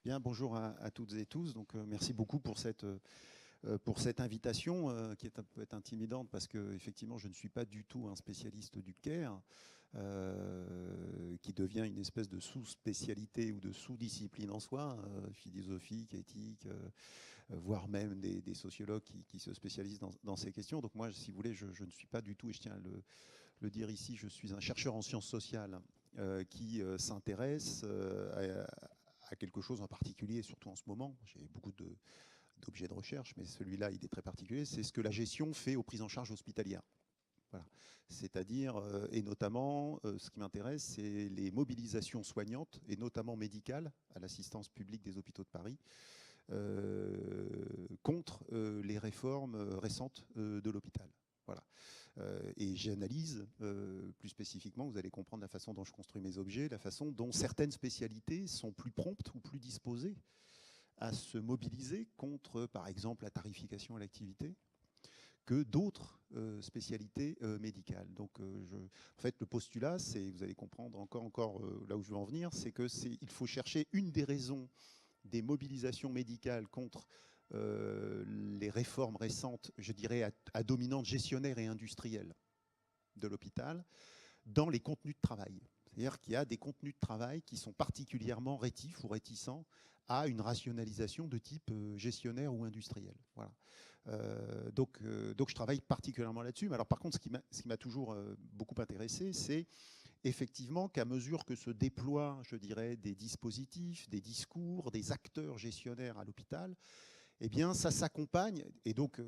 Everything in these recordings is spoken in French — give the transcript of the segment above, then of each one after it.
Bien, bonjour à toutes et tous. Donc, merci beaucoup pour cette invitation qui peut être intimidante parce que effectivement, je ne suis pas du tout un spécialiste du CARE, qui devient une espèce de sous-spécialité ou de sous-discipline en soi, philosophique, éthique, voire même des sociologues qui se spécialisent dans ces questions. Donc moi, si vous voulez, je ne suis pas du tout, et je tiens à le dire ici, je suis un chercheur en sciences sociales qui s'intéresse à quelque chose en particulier, surtout en ce moment. J'ai beaucoup d'objets de recherche, mais celui-là, il est très particulier. C'est ce que la gestion fait aux prises en charge hospitalières. Voilà. C'est-à-dire, et notamment, ce qui m'intéresse, c'est les mobilisations soignantes, et notamment médicales, à l'assistance publique des hôpitaux de Paris, contre les réformes récentes de l'hôpital. Voilà. Et j'analyse plus spécifiquement, vous allez comprendre la façon dont je construis mes objets, la façon dont certaines spécialités sont plus promptes ou plus disposées à se mobiliser contre, par exemple, la tarification à l'activité, que d'autres spécialités médicales. Donc, en fait, le postulat, c'est, vous allez comprendre encore là où je veux en venir, c'est il faut chercher une des raisons des mobilisations médicales contre les réformes récentes, je dirais, à dominante gestionnaire et industrielle de l'hôpital, dans les contenus de travail. C'est-à-dire qu'il y a des contenus de travail qui sont particulièrement rétifs ou réticents à une rationalisation de type gestionnaire ou industriel. Voilà. Donc je travaille particulièrement là-dessus. Mais alors par contre, ce qui m'a toujours beaucoup intéressé, c'est effectivement qu'à mesure que se déploient, je dirais, des dispositifs, des discours, des acteurs gestionnaires à l'hôpital, eh bien, ça s'accompagne, et donc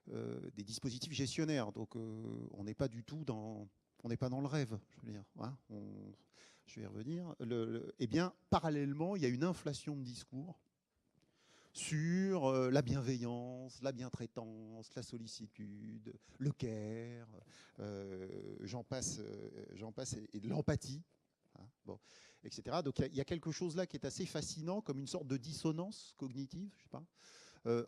des dispositifs gestionnaires. Donc, on n'est pas du tout on n'est pas dans le rêve, je veux dire. Hein, je vais y revenir. Eh bien, parallèlement, il y a une inflation de discours sur la bienveillance, la bientraitance, la sollicitude, le care, j'en passe, et de l'empathie, hein, bon, etc. Donc il y a quelque chose là qui est assez fascinant, comme une sorte de dissonance cognitive, je sais pas,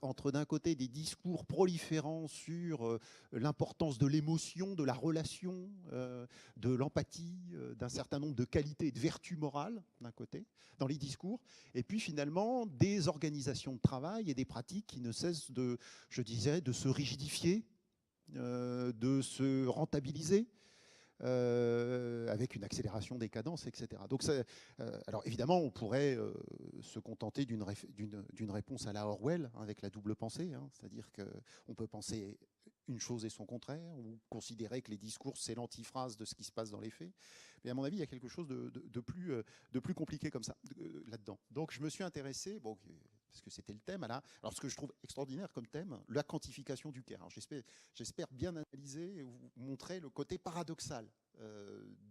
entre d'un côté des discours proliférants sur l'importance de l'émotion, de la relation, de l'empathie, d'un certain nombre de qualités et de vertus morales, d'un côté, dans les discours, et puis finalement des organisations de travail et des pratiques qui ne cessent de, je disais, de se rigidifier, de se rentabiliser, avec une accélération des cadences, etc. Donc, alors évidemment, on pourrait se contenter d'une réponse à la Orwell, hein, avec la double pensée, hein, c'est-à-dire qu'on peut penser une chose et son contraire, ou considérer que les discours, c'est l'antiphrase de ce qui se passe dans les faits. Mais à mon avis, il y a quelque chose de plus compliqué comme ça, là-dedans. Donc je me suis intéressé, bon, parce que c'était le thème, alors ce que je trouve extraordinaire comme thème, la quantification du care. J'espère bien analyser et vous montrer le côté paradoxal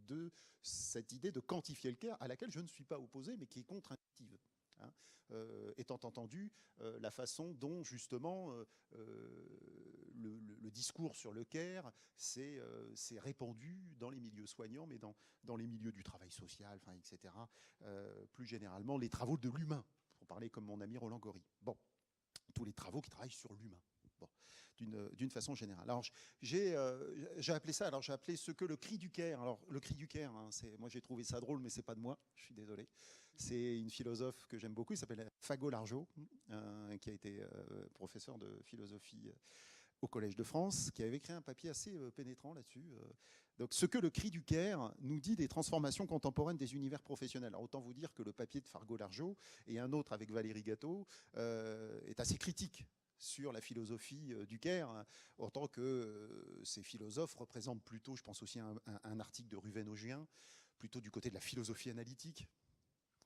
de cette idée de quantifier le care, à laquelle je ne suis pas opposé, mais qui est contre-intuitive. Hein, étant entendu la façon dont justement le discours sur le care s'est répandu dans les milieux soignants, mais dans les milieux du travail social, enfin, etc. Plus généralement, les travaux de l'humain, pour parler comme mon ami Roland Gori. Bon, tous les travaux qui travaillent sur l'humain. Bon, d'une façon générale. Alors, j'ai appelé ça, alors j'ai appelé ce que le cri du Caire. Alors, le cri du Caire, hein, moi j'ai trouvé ça drôle, mais c'est pas de moi, je suis désolé. C'est une philosophe que j'aime beaucoup, il s'appelle Fago Largeau, qui a été professeur de philosophie au Collège de France, qui avait écrit un papier assez pénétrant là-dessus. Donc, ce que le cri du Caire nous dit des transformations contemporaines des univers professionnels. Alors, autant vous dire que le papier de Fargo Largeau et un autre avec Valérie Gâteau est assez critique sur la philosophie du Caire, hein, en tant que ces philosophes représentent plutôt, je pense aussi à un article de Ruven-Augien, plutôt du côté de la philosophie analytique,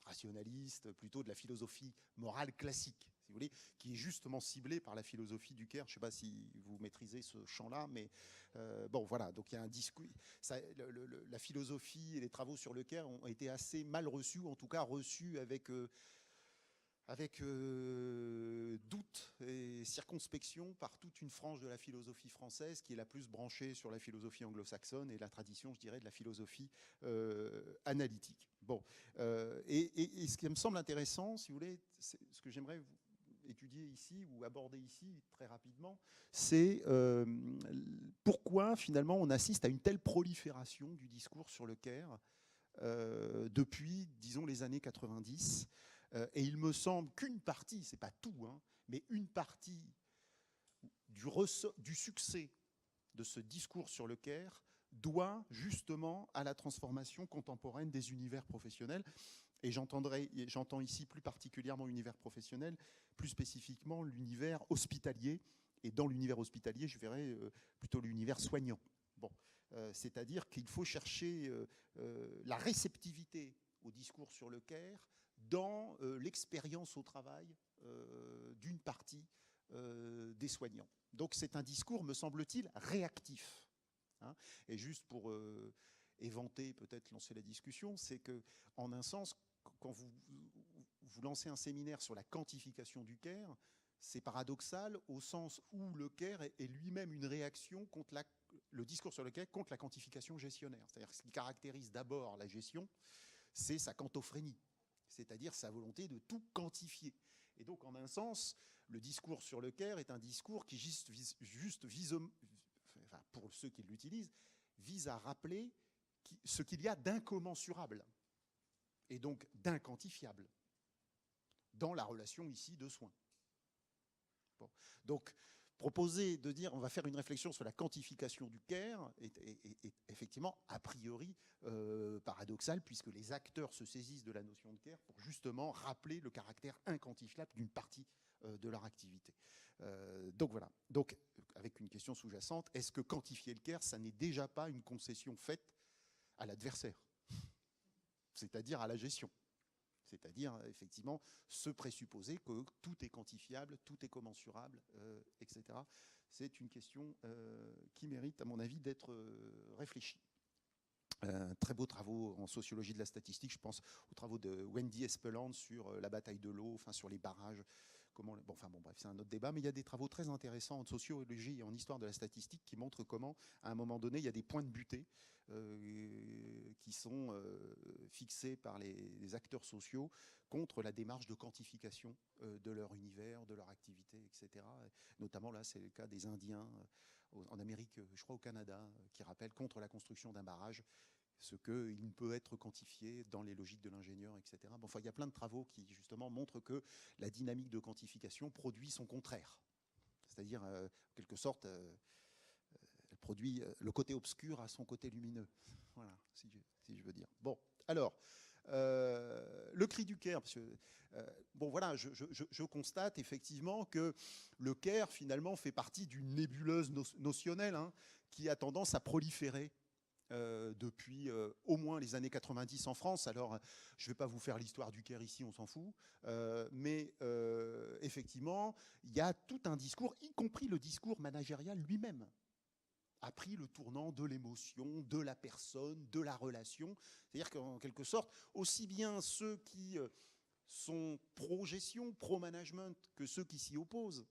rationaliste, plutôt de la philosophie morale classique, si vous voulez, qui est justement ciblée par la philosophie du Caire. Je ne sais pas si vous maîtrisez ce champ-là, mais bon, voilà. Donc il y a un discours. La philosophie et les travaux sur le Caire ont été assez mal reçus, ou en tout cas reçus avec doute et circonspection par toute une frange de la philosophie française qui est la plus branchée sur la philosophie anglo-saxonne et la tradition, je dirais, de la philosophie analytique. Bon, et ce qui me semble intéressant, si vous voulez, ce que j'aimerais étudier ici ou aborder ici très rapidement, c'est pourquoi finalement on assiste à une telle prolifération du discours sur le Caire depuis, disons, les années 90, Et il me semble qu'une partie, c'est pas tout, hein, mais une partie du succès de ce discours sur le Caire doit justement à la transformation contemporaine des univers professionnels. Et j'entends ici plus particulièrement l'univers professionnel, plus spécifiquement l'univers hospitalier. Et dans l'univers hospitalier, je verrais plutôt l'univers soignant. Bon, c'est-à-dire qu'il faut chercher la réceptivité au discours sur le Caire dans l'expérience au travail d'une partie des soignants. Donc c'est un discours, me semble-t-il, réactif. Hein. Et juste pour éventer, peut-être lancer la discussion, c'est que, en un sens, quand vous lancez un séminaire sur la quantification du Caire, c'est paradoxal au sens où le Caire est lui-même une réaction contre le discours sur le Caire contre la quantification gestionnaire. C'est-à-dire ce qui caractérise d'abord la gestion, c'est sa quantophrénie, c'est-à-dire sa volonté de tout quantifier. Et donc, en un sens, le discours sur le Caire est un discours qui enfin, pour ceux qui l'utilisent, vise à rappeler ce qu'il y a d'incommensurable et donc d'inquantifiable dans la relation ici de soins. Bon. Donc, proposer de dire on va faire une réflexion sur la quantification du Caire est effectivement a priori paradoxal, puisque les acteurs se saisissent de la notion de Caire pour justement rappeler le caractère inquantifiable d'une partie de leur activité. Donc voilà. Donc, avec une question sous-jacente, est-ce que quantifier le Caire, ça n'est déjà pas une concession faite à l'adversaire, c'est-à-dire à la gestion? C'est-à-dire, effectivement, se présupposer que tout est quantifiable, tout est commensurable, etc. C'est une question qui mérite, à mon avis, d'être réfléchie. Très beaux travaux en sociologie de la statistique, je pense aux travaux de Wendy Espeland sur la bataille de l'eau, enfin sur les barrages. Bref, c'est un autre débat, mais il y a des travaux très intéressants en sociologie et en histoire de la statistique qui montrent comment, à un moment donné, il y a des points de butée qui sont fixés par les acteurs sociaux contre la démarche de quantification de leur univers, de leur activité, etc. Notamment là, c'est le cas des Indiens en Amérique, je crois au Canada, qui rappellent contre la construction d'un barrage ce qu'il ne peut être quantifié dans les logiques de l'ingénieur, etc. Bon, enfin, il y a plein de travaux qui, justement, montrent que la dynamique de quantification produit son contraire. C'est-à-dire, en quelque sorte, elle produit le côté obscur à son côté lumineux. Voilà, si je veux dire. Bon, alors, le cri du Caire, parce que, bon, voilà, je constate effectivement que le Caire, finalement, fait partie d'une nébuleuse notionnelle hein, qui a tendance à proliférer depuis au moins les années 90 en France. Alors, je ne vais pas vous faire l'histoire du Caire ici, on s'en fout. Mais effectivement, il y a tout un discours, y compris le discours managérial lui-même, a pris le tournant de l'émotion, de la personne, de la relation. C'est-à-dire qu'en quelque sorte, aussi bien ceux qui sont pro-gestion, pro-management, que ceux qui s'y opposent,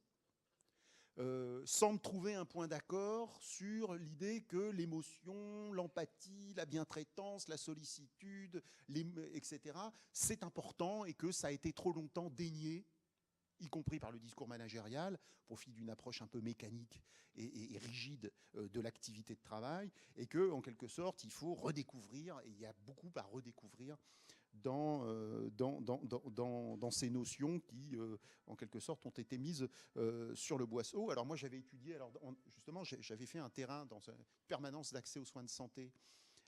semblent trouver un point d'accord sur l'idée que l'émotion, l'empathie, la bientraitance, la sollicitude, etc., c'est important et que ça a été trop longtemps dénié, y compris par le discours managérial, au profit d'une approche un peu mécanique et rigide de l'activité de travail, et que, en quelque sorte, il faut redécouvrir, et il y a beaucoup à redécouvrir dans ces notions qui, en quelque sorte, ont été mises sur le boisseau. Alors moi, j'avais étudié, justement, j'avais fait un terrain dans une permanence d'accès aux soins de santé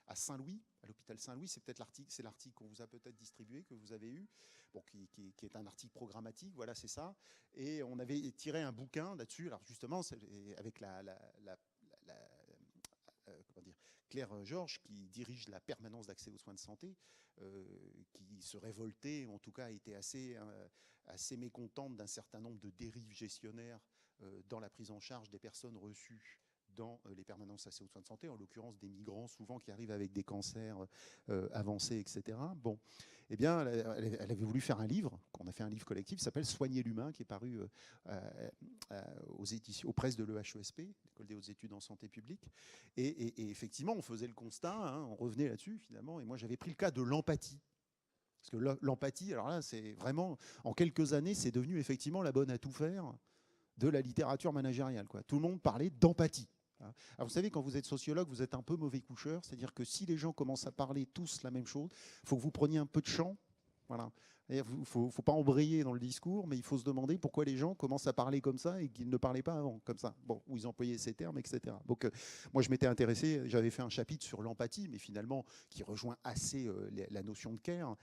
à Saint-Louis, à l'hôpital Saint-Louis. C'est peut-être l'article qu'on vous a peut-être distribué, que vous avez eu, bon, qui est un article programmatique, voilà, c'est ça. Et on avait tiré un bouquin là-dessus, alors justement, avec comment dire, Claire Georges, qui dirige la permanence d'accès aux soins de santé, qui se révoltait, en tout cas était assez mécontente d'un certain nombre de dérives gestionnaires dans la prise en charge des personnes reçues dans les permanences d'accès aux soins de santé, en l'occurrence des migrants souvent qui arrivent avec des cancers avancés, etc. Bon, eh bien, elle avait voulu faire un livre, qu'on a fait un livre collectif, qui s'appelle Soigner l'humain, qui est paru aux presses de l'EHESP, l'École des hautes études en santé publique. Et effectivement, on faisait le constat, hein, on revenait là-dessus finalement, et moi j'avais pris le cas de l'empathie. Parce que l'empathie, alors là, c'est vraiment, en quelques années, c'est devenu effectivement la bonne à tout faire de la littérature managériale, quoi. Tout le monde parlait d'empathie. Alors vous savez, quand vous êtes sociologue, vous êtes un peu mauvais coucheur, c'est-à-dire que si les gens commencent à parler tous la même chose, il faut que vous preniez un peu de champ, voilà, Il ne faut pas embrayer dans le discours, mais il faut se demander pourquoi les gens commencent à parler comme ça et qu'ils ne parlaient pas avant, comme ça. Bon, où ils employaient ces termes, etc. Donc, moi, je m'étais intéressé, j'avais fait un chapitre sur l'empathie, mais finalement, qui rejoint assez la notion de care.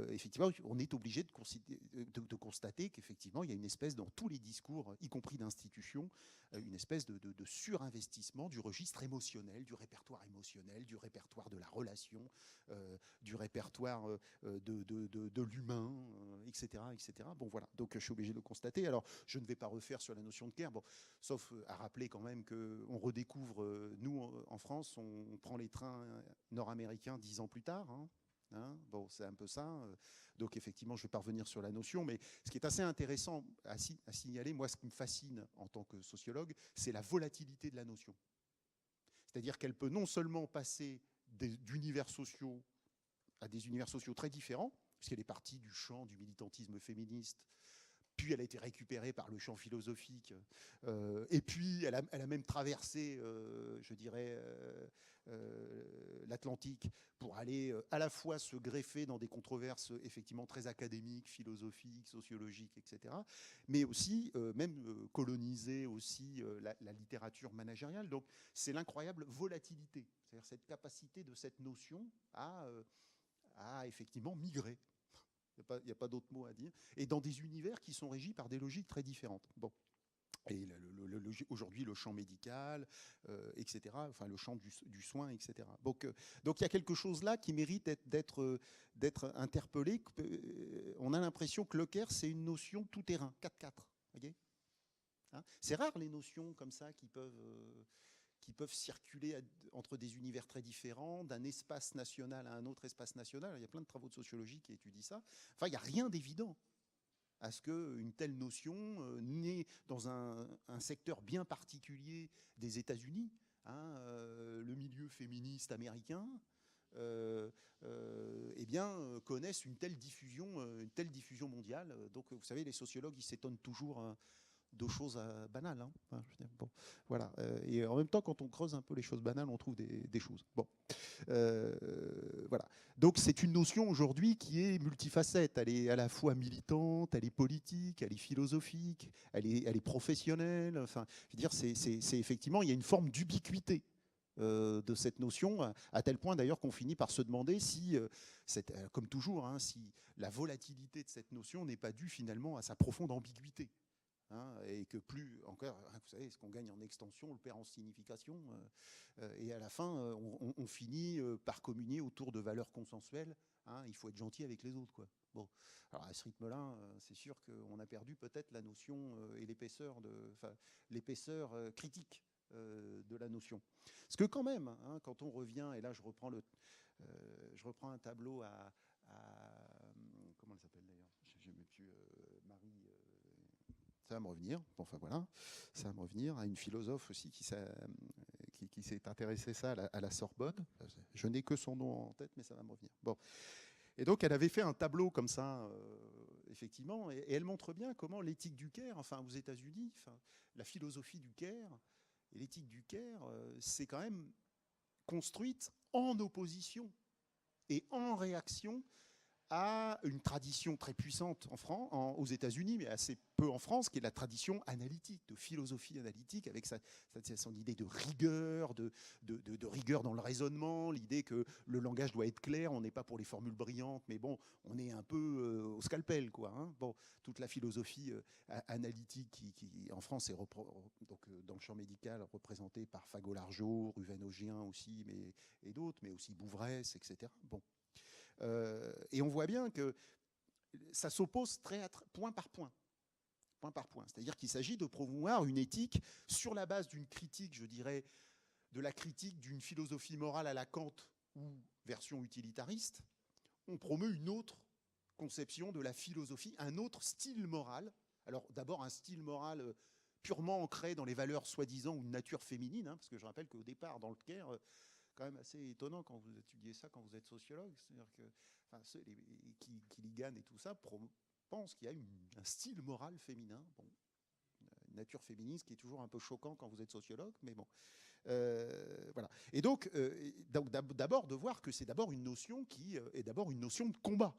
Effectivement, on est obligé de constater qu'effectivement, il y a une espèce, dans tous les discours, y compris d'institutions, une espèce de surinvestissement du registre émotionnel, du répertoire émotionnel, du répertoire de la relation, du répertoire de l'humain, etc., etc. Bon, voilà, donc je suis obligé de le constater. Alors, je ne vais pas refaire sur la notion de care, bon, sauf à rappeler quand même qu'on redécouvre, nous, en France, on prend les trains nord-américains 10 ans plus tard, hein. Bon, c'est un peu ça. Donc, effectivement, je ne vais pas revenir sur la notion, mais ce qui est assez intéressant à signaler, moi, ce qui me fascine en tant que sociologue, c'est la volatilité de la notion. C'est-à-dire qu'elle peut non seulement passer d'univers sociaux à des univers sociaux très différents, puisqu'elle est partie du champ du militantisme féministe, puis elle a été récupérée par le champ philosophique, et puis elle a même traversé, je dirais, l'Atlantique pour aller à la fois se greffer dans des controverses effectivement très académiques, philosophiques, sociologiques, etc., mais aussi même coloniser aussi la littérature managériale. Donc c'est l'incroyable volatilité, c'est-à-dire cette capacité de cette notion à effectivement migrer. Il n'y a pas d'autre mot à dire. Et dans des univers qui sont régis par des logiques très différentes. Bon. Et aujourd'hui, le champ médical, etc., enfin le champ du soin, etc. Donc il y a quelque chose là qui mérite d'être interpellé. On a l'impression que le care, c'est une notion tout-terrain, 4-4. Voyez, hein, c'est rare les notions comme ça qui peuvent circuler entre des univers très différents, d'un espace national à un autre espace national. Il y a plein de travaux de sociologie qui étudient ça. Enfin, il n'y a rien d'évident à ce qu'une telle notion, née dans un secteur bien particulier des États-Unis, hein, le milieu féministe américain, eh bien, connaisse une telle diffusion mondiale. Donc, vous savez, les sociologues, ils s'étonnent toujours de choses banales. Hein. Enfin, je veux dire, bon, voilà. Et en même temps, quand on creuse un peu les choses banales, on trouve des choses. Bon. Voilà. Donc c'est une notion aujourd'hui qui est multifacette. Elle est à la fois militante, elle est politique, elle est philosophique, elle est professionnelle. Enfin, je veux dire, c'est effectivement, il y a une forme d'ubiquité de cette notion, à tel point d'ailleurs qu'on finit par se demander si, comme toujours, hein, si la volatilité de cette notion n'est pas due finalement à sa profonde ambiguïté. Hein, et que plus encore, vous savez, ce qu'on gagne en extension, on le perd en signification, et à la fin, on finit par communier autour de valeurs consensuelles. Hein, il faut être gentil avec les autres, quoi. Bon, alors à ce rythme-là, c'est sûr qu'on a perdu peut-être la notion et l'épaisseur critique de la notion. Parce que quand même, hein, quand on revient, et là je reprends un tableau comment elle s'appelle d'ailleurs, je me plus Marie. Ça va me revenir, enfin voilà, ça va me revenir, à une philosophe aussi qui s'est intéressée ça à la Sorbonne. Je n'ai que son nom en tête, mais ça va me revenir. Bon. Et donc elle avait fait un tableau comme ça, effectivement, et elle montre bien comment l'éthique du care, enfin aux États-Unis, enfin, la philosophie du care et l'éthique du care, c'est quand même construite en opposition et en réaction à une tradition très puissante aux États-Unis, mais assez peu en France, qui est la tradition analytique, de philosophie analytique, avec son idée de rigueur, de rigueur dans le raisonnement, l'idée que le langage doit être clair, on n'est pas pour les formules brillantes, mais bon, on est un peu au scalpel, quoi. Hein. Bon, toute la philosophie analytique qui en France est donc, dans le champ médical représentée par Fagot-Largeau, Ruven-Augien aussi, et d'autres, mais aussi Bouvresse, etc. Bon. Et on voit bien que ça s'oppose point par point. Point par point. C'est-à-dire qu'il s'agit de promouvoir une éthique sur la base d'une critique, je dirais, de la critique d'une philosophie morale à la Kant ou version utilitariste. On promeut une autre conception de la philosophie, un autre style moral. Alors d'abord un style moral purement ancré dans les valeurs soi-disant ou de nature féminine, hein, parce que je rappelle qu'au départ, dans le care, quand même assez étonnant quand vous étudiez ça, quand vous êtes sociologue. C'est-à-dire que enfin, Kiligan et tout ça pensent qu'il y a un style moral féminin, bon, une nature féministe qui est toujours un peu choquant quand vous êtes sociologue, mais bon. Voilà. Et donc d'abord de voir que c'est d'abord une notion qui est d'abord une notion de combat.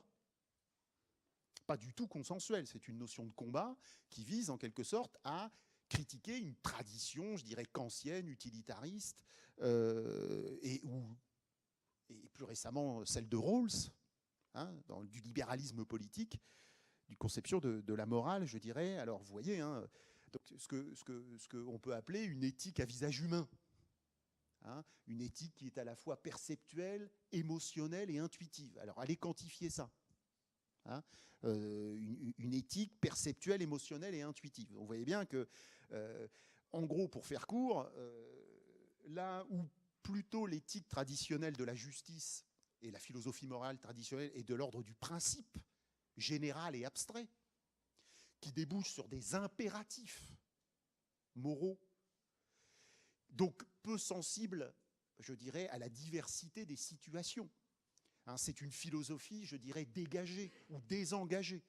pas du tout consensuelle. C'est une notion de combat qui vise en quelque sorte à critiquer une tradition, je dirais, kantienne, utilitariste, et plus récemment celle de Rawls, hein, du libéralisme politique, d'une conception de la morale, je dirais. Alors vous voyez, hein, donc ce qu'on peut appeler une éthique à visage humain. Hein, une éthique qui est à la fois perceptuelle, émotionnelle et intuitive. Alors allez quantifier ça. Hein, une éthique perceptuelle, émotionnelle et intuitive. Vous voyez bien que, en gros, pour faire court, là où plutôt l'éthique traditionnelle de la justice et la philosophie morale traditionnelle est de l'ordre du principe général et abstrait, qui débouche sur des impératifs moraux, donc peu sensibles, je dirais, à la diversité des situations. Hein, c'est une philosophie, je dirais, dégagée ou désengagée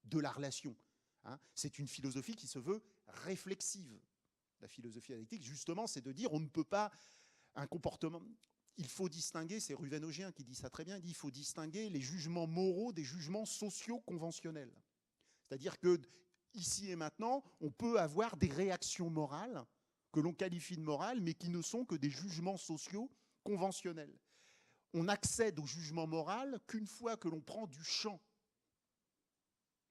de la relation. Hein, c'est une philosophie qui se veut réflexive. La philosophie analytique, justement, c'est de dire on ne peut pas un comportement. Il faut distinguer, c'est Ruvén-Augien qui dit ça très bien, il dit il faut distinguer les jugements moraux des jugements sociaux conventionnels. C'est-à-dire que ici et maintenant, on peut avoir des réactions morales que l'on qualifie de morales, mais qui ne sont que des jugements sociaux conventionnels. On accède au jugement moral qu'une fois que l'on prend du champ,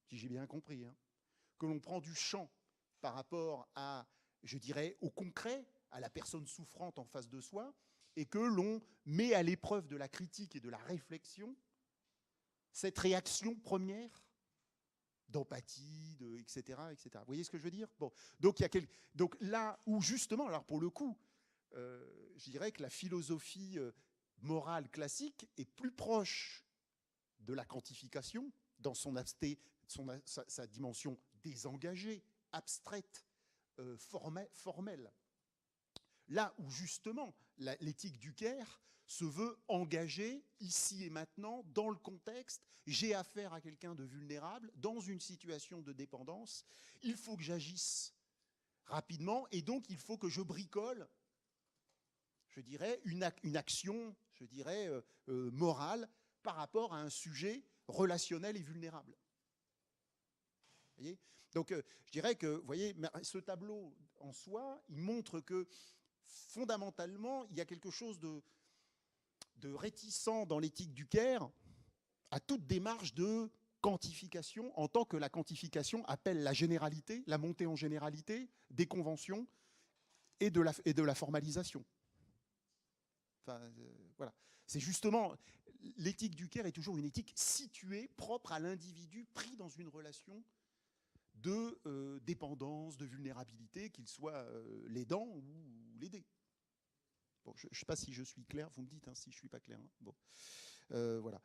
si j'ai bien compris, hein, que l'on prend du champ par rapport à, je dirais, au concret, à la personne souffrante en face de soi, et que l'on met à l'épreuve de la critique et de la réflexion cette réaction première d'empathie, etc., etc. Vous voyez ce que je veux dire? Bon, donc, donc là où justement, alors pour le coup, je dirais que la philosophie morale classique est plus proche de la quantification dans sa dimension désengagée, abstraite, formelle. Là où justement l'éthique du Caire se veut engagée ici et maintenant dans le contexte, j'ai affaire à quelqu'un de vulnérable, dans une situation de dépendance, il faut que j'agisse rapidement et donc il faut que je bricole, je dirais, une action, je dirais, morale par rapport à un sujet relationnel et vulnérable. Vous voyez ? Donc je dirais que, vous voyez, ce tableau en soi, il montre que fondamentalement, il y a quelque chose de réticent dans l'éthique du Caire à toute démarche de quantification, en tant que la quantification appelle la généralité, la montée en généralité des conventions et de la formalisation. Enfin, voilà. C'est justement, l'éthique du Caire est toujours une éthique située, propre à l'individu, pris dans une relation de dépendance, de vulnérabilité, qu'il soit l'aidant ou l'aider. Bon, je ne sais pas si je suis clair, vous me dites hein, si je ne suis pas clair. Hein. Bon. Voilà.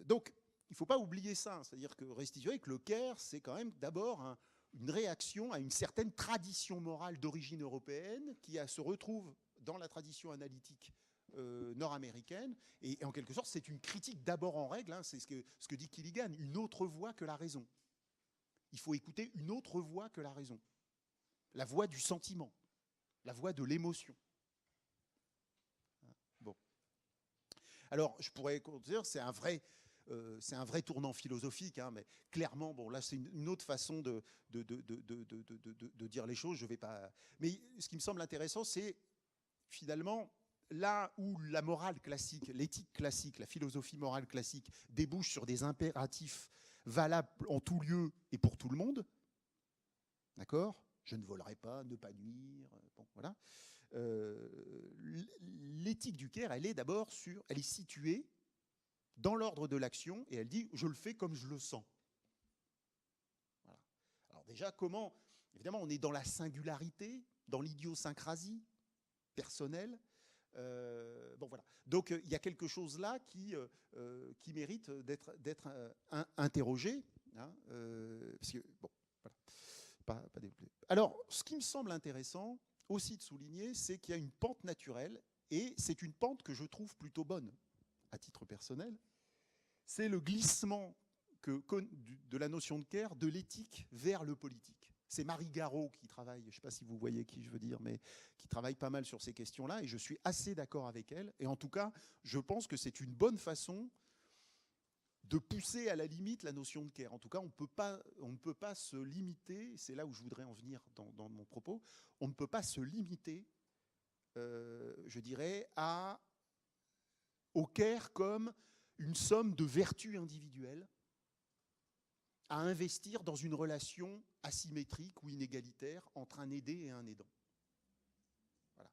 Donc, il ne faut pas oublier ça, c'est-à-dire que restituer que le Caire, c'est quand même d'abord une réaction à une certaine tradition morale d'origine européenne qui se retrouve dans la tradition analytique nord-américaine, et en quelque sorte, c'est une critique d'abord en règle, hein, c'est ce que dit Killigan, une autre voix que la raison. Il faut écouter une autre voix que la raison, la voix du sentiment, la voix de l'émotion. Bon. Alors, je pourrais dire, c'est un vrai tournant philosophique, hein, mais clairement, bon, là, c'est une autre façon de dire les choses. Je vais pas. Mais ce qui me semble intéressant, c'est finalement là où la morale classique, l'éthique classique, la philosophie morale classique débouche sur des impératifs valables en tout lieu et pour tout le monde. D'accord ? Je ne volerai pas, ne pas nuire. Bon, voilà. L'éthique du Caire, elle est située dans l'ordre de l'action et elle dit je le fais comme je le sens. Voilà. Alors déjà, comment ? Évidemment, on est dans la singularité, dans l'idiosyncrasie personnelle. Bon voilà. Donc il y a quelque chose là qui mérite d'être interrogé. Hein, parce que bon, voilà, pas développé. Alors, ce qui me semble intéressant aussi de souligner, c'est qu'il y a une pente naturelle, et c'est une pente que je trouve plutôt bonne, à titre personnel. C'est le glissement de la notion de Caire, de l'éthique vers le politique. C'est Marie Garot qui travaille, je ne sais pas si vous voyez qui je veux dire, mais qui travaille pas mal sur ces questions-là, et je suis assez d'accord avec elle. Et en tout cas, je pense que c'est une bonne façon de pousser à la limite la notion de care. En tout cas, on ne peut pas se limiter, c'est là où je voudrais en venir dans mon propos, on ne peut pas se limiter, je dirais, au care comme une somme de vertus individuelles à investir dans une relation asymétrique ou inégalitaire entre un aidé et un aidant. Voilà.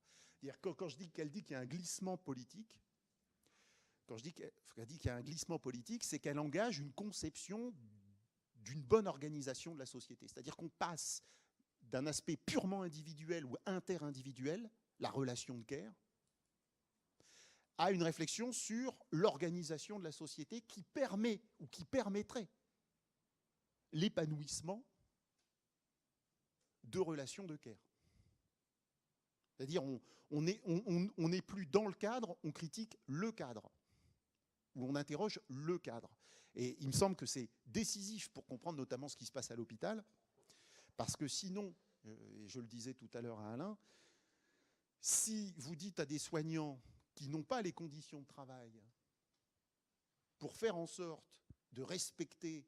Quand je dis qu'elle dit qu'il y a un glissement politique, quand je dis qu'elle dit qu'il y a un glissement politique, c'est qu'elle engage une conception d'une bonne organisation de la société. C'est-à-dire qu'on passe d'un aspect purement individuel ou interindividuel, la relation de care, à une réflexion sur l'organisation de la société qui permet ou qui permettrait l'épanouissement de relations de care. C'est-à-dire on n'est plus dans le cadre, on critique le cadre, où on interroge le cadre. Et il me semble que c'est décisif pour comprendre notamment ce qui se passe à l'hôpital, parce que sinon, et je le disais tout à l'heure à Alain, si vous dites à des soignants qui n'ont pas les conditions de travail pour faire en sorte de respecter,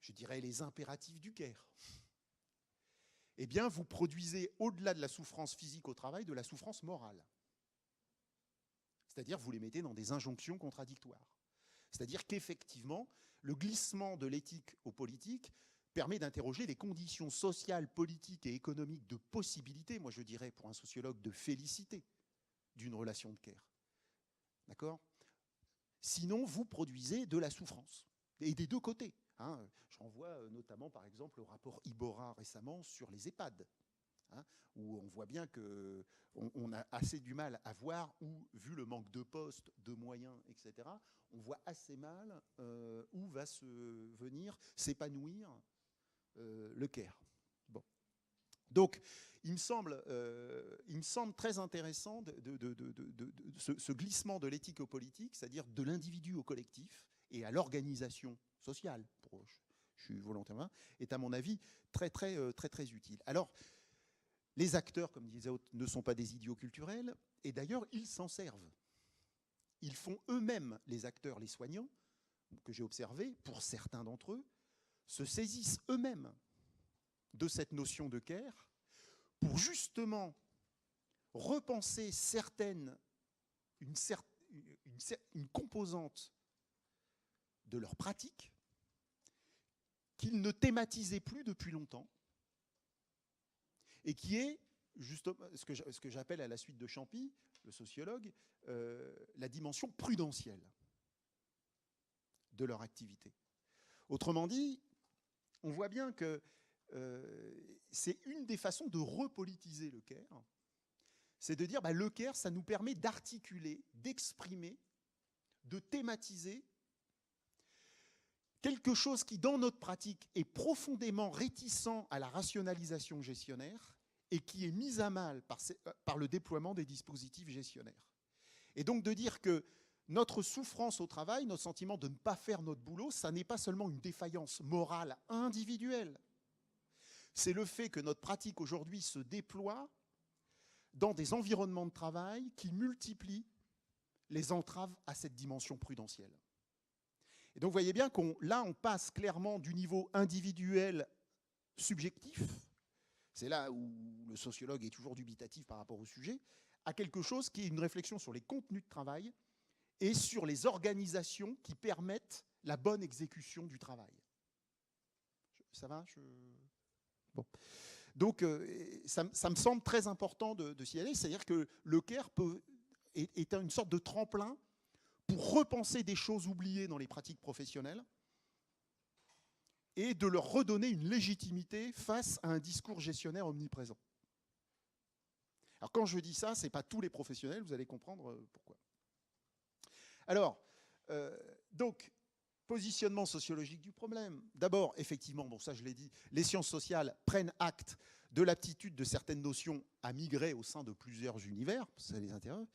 je dirais, les impératifs du care, eh bien, vous produisez, au-delà de la souffrance physique au travail, de la souffrance morale. C'est-à-dire, vous les mettez dans des injonctions contradictoires. C'est-à-dire qu'effectivement, le glissement de l'éthique au politique permet d'interroger les conditions sociales, politiques et économiques de possibilité, moi je dirais pour un sociologue de félicité, d'une relation de care. D'accord ? Sinon, vous produisez de la souffrance. Et des deux côtés. Hein. Je renvoie notamment, par exemple, au rapport Iborra récemment sur les EHPAD, hein, où on voit bien qu'on a assez du mal à voir où, vu le manque de postes, de moyens, etc., on voit assez mal où va venir s'épanouir le care. Bon. Donc, il me semble très intéressant ce glissement de l'éthique au politique, c'est-à-dire de l'individu au collectif et à l'organisation sociale, je suis volontairement, est à mon avis très utile. Alors, les acteurs, comme disait Aude, ne sont pas des idiots culturels, et d'ailleurs, ils s'en servent. Ils font eux-mêmes, les acteurs, les soignants, que j'ai observés, pour certains d'entre eux, se saisissent eux-mêmes de cette notion de care pour justement repenser une composante de leur pratique qu'ils ne thématisaient plus depuis longtemps et qui est justement ce que j'appelle à la suite de Champy, le sociologue, la dimension prudentielle de leur activité. Autrement dit, on voit bien que c'est une des façons de repolitiser le care, c'est de dire le care, ça nous permet d'articuler, d'exprimer, de thématiser quelque chose qui, dans notre pratique, est profondément réticent à la rationalisation gestionnaire et qui est mis à mal par le déploiement des dispositifs gestionnaires. Et donc de dire que notre souffrance au travail, notre sentiment de ne pas faire notre boulot, ça n'est pas seulement une défaillance morale individuelle. C'est le fait que notre pratique aujourd'hui se déploie dans des environnements de travail qui multiplient les entraves à cette dimension prudentielle. Et donc vous voyez bien là on passe clairement du niveau individuel subjectif, c'est là où le sociologue est toujours dubitatif par rapport au sujet, à quelque chose qui est une réflexion sur les contenus de travail et sur les organisations qui permettent la bonne exécution du travail. Ça va Bon. Donc, ça me semble très important de s'y aller, c'est-à-dire que le care est une sorte de tremplin pour repenser des choses oubliées dans les pratiques professionnelles et de leur redonner une légitimité face à un discours gestionnaire omniprésent. Alors, quand je dis ça, ce n'est pas tous les professionnels, vous allez comprendre pourquoi. Alors, donc, positionnement sociologique du problème. D'abord, effectivement, bon ça je l'ai dit, les sciences sociales prennent acte de l'aptitude de certaines notions à migrer au sein de plusieurs univers, ça les intéresse.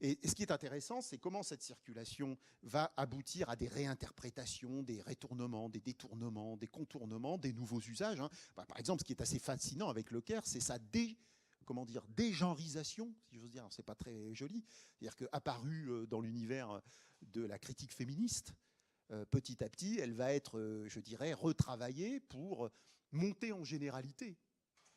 Et ce qui est intéressant, c'est comment cette circulation va aboutir à des réinterprétations, des retournements, des détournements, des contournements, des nouveaux usages. Hein. Par exemple, ce qui est assez fascinant avec le care, c'est sa dégenrisation, si j'ose dire, c'est pas très joli, c'est-à-dire qu'apparu dans l'univers de la critique féministe, petit à petit, elle va être, je dirais, retravaillée pour monter en généralité,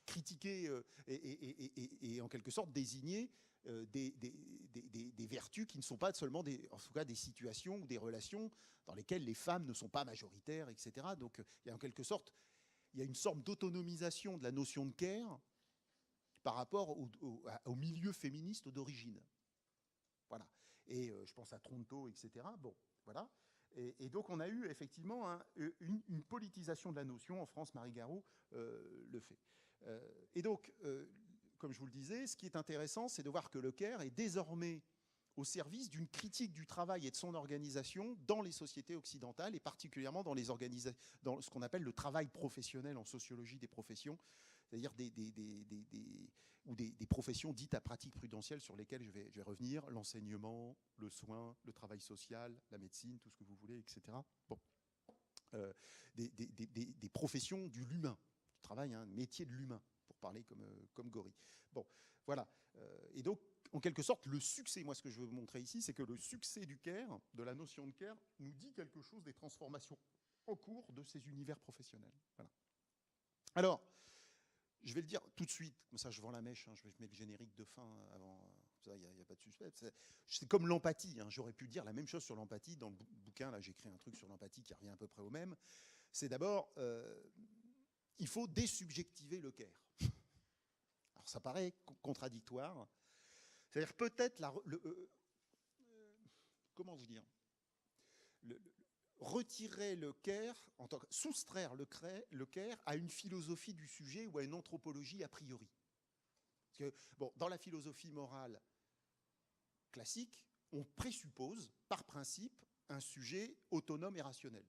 critiquer et en quelque sorte désigner des vertus qui ne sont pas seulement en tout cas des situations ou des relations dans lesquelles les femmes ne sont pas majoritaires, etc. Donc il y a en quelque sorte, il y a une sorte d'autonomisation de la notion de care par rapport au milieu féministe d'origine. Voilà. Et je pense à Tronto, etc. Bon, voilà. Et donc on a eu effectivement une politisation de la notion. En France, Marie Garot le fait. Et donc, comme je vous le disais, ce qui est intéressant, c'est de voir que le care est désormais au service d'une critique du travail et de son organisation dans les sociétés occidentales, et particulièrement dans dans ce qu'on appelle le travail professionnel en sociologie des professions, c'est-à-dire des professions dites à pratique prudentielle sur lesquelles je vais revenir, l'enseignement, le soin, le travail social, la médecine, tout ce que vous voulez, etc. Bon. Des professions du l'humain, du travail, un métier de l'humain, pour parler comme Gori. Bon, voilà. Et donc, en quelque sorte, le succès, moi ce que je veux vous montrer ici, c'est que le succès du care, de la notion de care, nous dit quelque chose des transformations en cours de ces univers professionnels. Voilà. Alors, je vais le dire tout de suite, comme ça je vends la mèche, hein, je mets le générique de fin avant, ça il n'y a pas de suspect. C'est comme l'empathie, hein, j'aurais pu dire la même chose sur l'empathie, dans le bouquin, là j'écris un truc sur l'empathie qui revient à peu près au même. C'est d'abord, il faut désubjectiver le care. Alors ça paraît contradictoire, c'est-à-dire peut-être comment vous dire, retirer le care, soustraire le care à une philosophie du sujet ou à une anthropologie a priori. Parce que, bon, dans la philosophie morale classique, on présuppose, par principe, un sujet autonome et rationnel.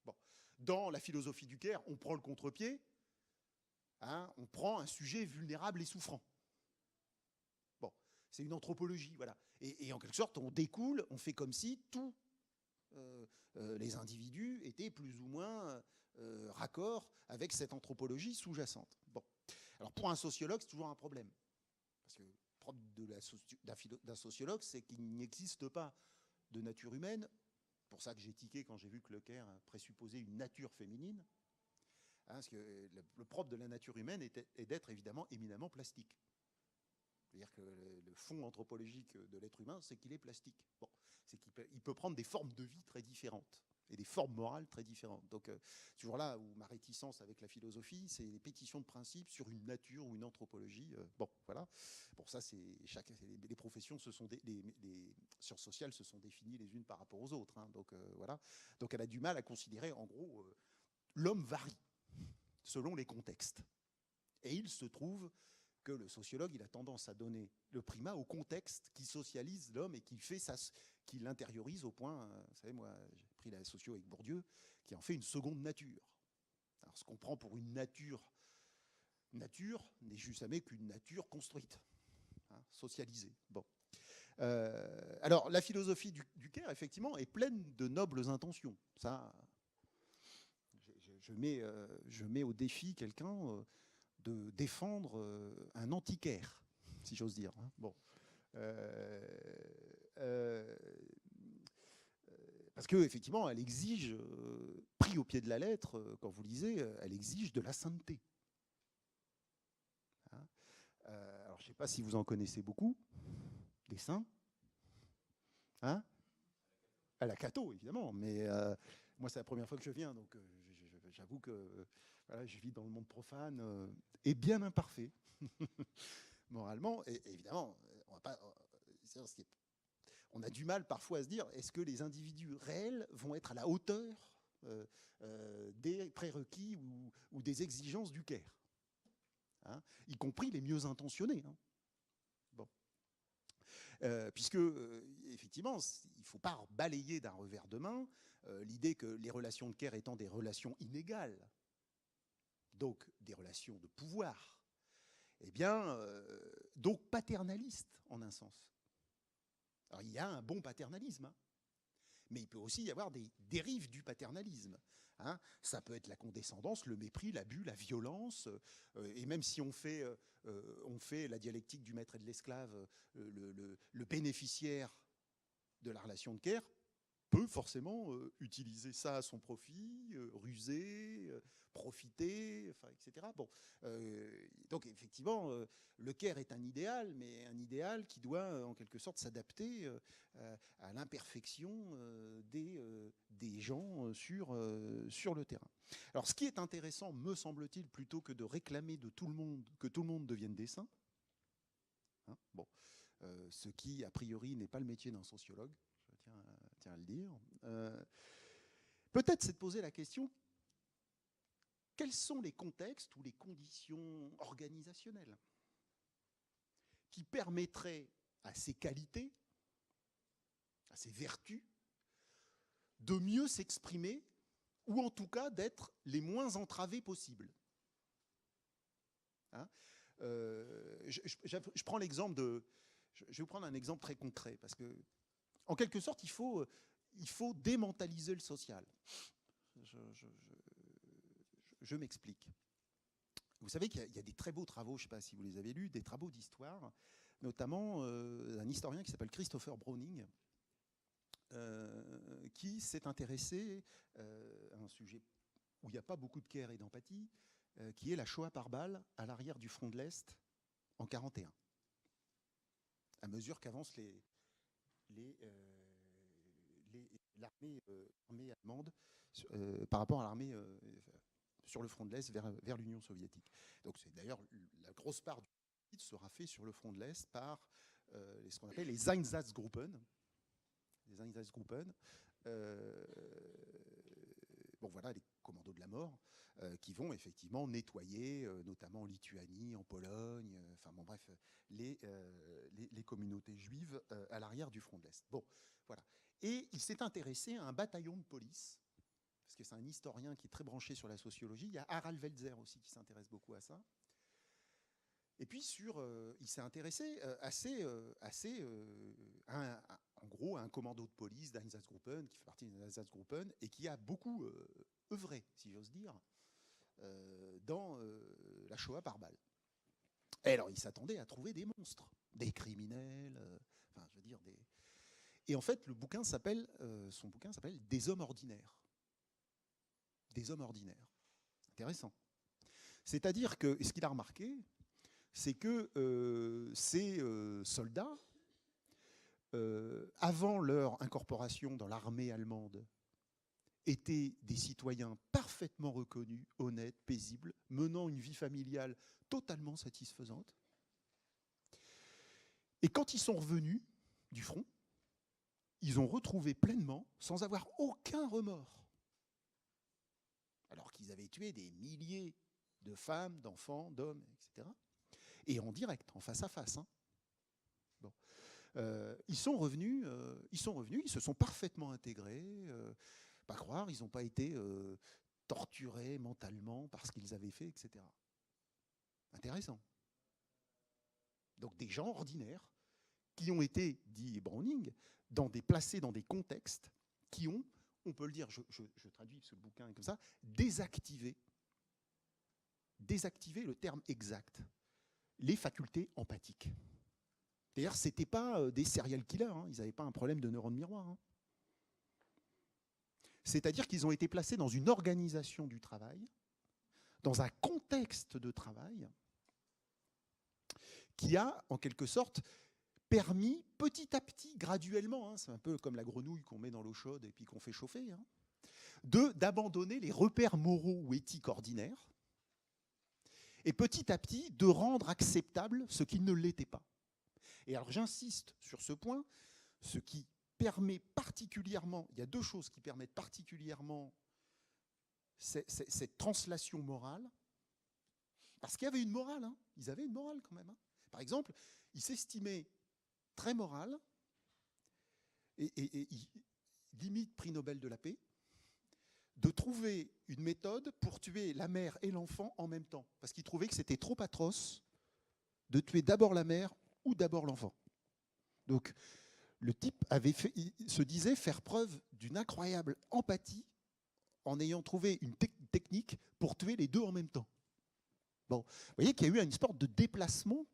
Bon. Dans la philosophie du care, on prend le contre-pied, hein, on prend un sujet vulnérable et souffrant. Bon, c'est une anthropologie, voilà. Et en quelque sorte, on découle, on fait comme si tous les individus étaient plus ou moins raccord avec cette anthropologie sous-jacente. Bon. Alors pour un sociologue, c'est toujours un problème. Parce que le propre d'un sociologue, c'est qu'il n'existe pas de nature humaine. C'est pour ça que j'ai tiqué quand j'ai vu que Leclerc présupposait une nature féminine. Hein, parce que le propre de la nature humaine est d'être évidemment éminemment plastique. C'est-à-dire que le fond anthropologique de l'être humain, c'est qu'il est plastique. Bon, c'est qu'il peut prendre des formes de vie très différentes et des formes morales très différentes. Donc, toujours là où ma réticence avec la philosophie, c'est les pétitions de principe sur une nature ou une anthropologie. Bon, voilà. Pour ça, les professions les sciences sociales se sont définies les unes par rapport aux autres. Hein. Donc, voilà. Donc, elle a du mal à considérer, en gros, l'homme varie selon les contextes. Et il se trouve que le sociologue, il a tendance à donner le primat au contexte qui socialise l'homme et qui l'intériorise au point, vous savez, moi, j'ai pris la socio avec Bourdieu, qui en fait une seconde nature. Alors, ce qu'on prend pour une nature n'est jamais qu'une nature construite, hein, socialisée. Bon. Alors, la philosophie du care, effectivement, est pleine de nobles intentions. Ça, je mets au défi quelqu'un de défendre un antiquaire, si j'ose dire. Hein. Bon. Parce qu'effectivement, elle exige, pris au pied de la lettre, quand vous lisez, elle exige de la sainteté. Hein. Alors, je ne sais pas si vous en connaissez beaucoup, des saints. Hein, à la Cato, évidemment, mais moi, c'est la première fois que je viens, donc j'avoue que voilà, je vis dans le monde profane et bien imparfait, moralement. Et évidemment, on a du mal parfois à se dire, est-ce que les individus réels vont être à la hauteur des prérequis ou des exigences du care, hein, y compris les mieux intentionnés. Hein. Bon. Puisque, effectivement, il ne faut pas balayer d'un revers de main l'idée que les relations de care étant des relations inégales, donc des relations de pouvoir, eh bien, donc paternalistes en un sens. Alors, il y a un bon paternalisme, hein, mais il peut aussi y avoir des dérives du paternalisme. Hein. Ça peut être la condescendance, le mépris, l'abus, la violence, et même si on fait la dialectique du maître et de l'esclave, le bénéficiaire de la relation de care, peut forcément utiliser ça à son profit, ruser, profiter, enfin, etc. Bon, donc effectivement, le Caire est un idéal, mais un idéal qui doit en quelque sorte s'adapter à l'imperfection des gens sur le terrain. Alors ce qui est intéressant, me semble-t-il, plutôt que de réclamer de tout le monde que tout le monde devienne des saints, hein, bon, ce qui a priori n'est pas le métier d'un sociologue, je tiens à le dire, peut-être c'est de poser la question: quels sont les contextes ou les conditions organisationnelles qui permettraient à ces qualités, à ces vertus, de mieux s'exprimer, ou en tout cas d'être les moins entravées possibles. Hein, je prends l'exemple de... Je vais vous prendre un exemple très concret, parce que, en quelque sorte, il faut démentaliser le social. Je m'explique. Vous savez qu'il y a des très beaux travaux, je ne sais pas si vous les avez lus, des travaux d'histoire, notamment un historien qui s'appelle Christopher Browning, qui s'est intéressé à un sujet où il n'y a pas beaucoup de care et d'empathie, qui est la Shoah par balle à l'arrière du front de l'Est en 1941, à mesure qu'avance l'armée allemande par rapport à l'armée sur le front de l'Est vers l'Union soviétique. Donc c'est d'ailleurs la grosse part du titre sera fait sur le front de l'Est par ce qu'on appelle les Einsatzgruppen. Les Einsatzgruppen, bon voilà, les commandos de la mort, qui vont effectivement nettoyer, notamment en Lituanie, en Pologne, enfin bon bref, les communautés juives à l'arrière du front de l'Est. Bon, voilà. Et il s'est intéressé à un bataillon de police, parce que c'est un historien qui est très branché sur la sociologie. Il y a Harald Welzer aussi qui s'intéresse beaucoup à ça. Et puis il s'est intéressé en gros, à un commando de police d'Einsatzgruppen, qui fait partie des Einsatzgruppen, et qui a beaucoup œuvré, si j'ose dire, dans la Shoah par balle. Et alors, il s'attendait à trouver des monstres, des criminels, enfin, je veux dire, des... Et en fait, son bouquin s'appelle « Des hommes ordinaires ». Des hommes ordinaires. Intéressant. C'est-à-dire que, ce qu'il a remarqué, c'est que ces soldats, avant leur incorporation dans l'armée allemande, étaient des citoyens parfaitement reconnus, honnêtes, paisibles, menant une vie familiale totalement satisfaisante. Et quand ils sont revenus du front, ils ont retrouvé pleinement, sans avoir aucun remords, alors qu'ils avaient tué des milliers de femmes, d'enfants, d'hommes, etc., et en direct, en face à face. Hein. Bon. Ils sont revenus, ils se sont parfaitement intégrés, pas croire, ils n'ont pas été torturés mentalement par ce qu'ils avaient fait, etc. Intéressant. Donc des gens ordinaires qui ont été, dit Browning, placés dans des contextes qui ont, on peut le dire, je traduis parce que le bouquin est comme ça, désactivé, le terme exact, les facultés empathiques. D'ailleurs, ce n'étaient pas des serial killers, hein, ils n'avaient pas un problème de neurones miroirs. Hein. C'est-à-dire qu'ils ont été placés dans une organisation du travail, dans un contexte de travail, qui a, en quelque sorte, permis petit à petit, graduellement, hein, c'est un peu comme la grenouille qu'on met dans l'eau chaude et puis qu'on fait chauffer, hein, d'abandonner les repères moraux ou éthiques ordinaires et petit à petit de rendre acceptable ce qui ne l'était pas. Et alors j'insiste sur ce point, ce qui permet particulièrement, il y a deux choses qui permettent particulièrement cette translation morale, parce qu'il y avait une morale, hein, ils avaient une morale quand même. Hein. Par exemple, ils s'estimaient très moral et limite prix Nobel de la paix, de trouver une méthode pour tuer la mère et l'enfant en même temps, parce qu'ils trouvaient que c'était trop atroce de tuer d'abord la mère ou d'abord l'enfant. Donc, le type se disait faire preuve d'une incroyable empathie en ayant trouvé une technique pour tuer les deux en même temps. Bon, vous voyez qu'il y a eu une sorte de déplacement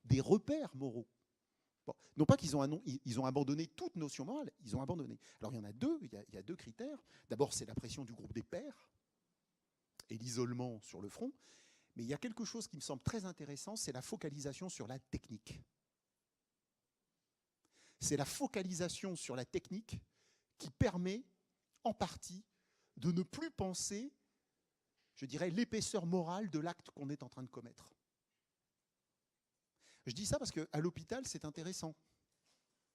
des repères moraux. Bon, non pas qu'ils ont abandonné toute notion morale, ils ont abandonné. Alors il y en a deux, il y a deux critères. D'abord, c'est la pression du groupe des pairs et l'isolement sur le front. Mais il y a quelque chose qui me semble très intéressant, c'est la focalisation sur la technique. C'est la focalisation sur la technique qui permet, en partie, de ne plus penser, je dirais, l'épaisseur morale de l'acte qu'on est en train de commettre. Je dis ça parce qu'à l'hôpital, c'est intéressant.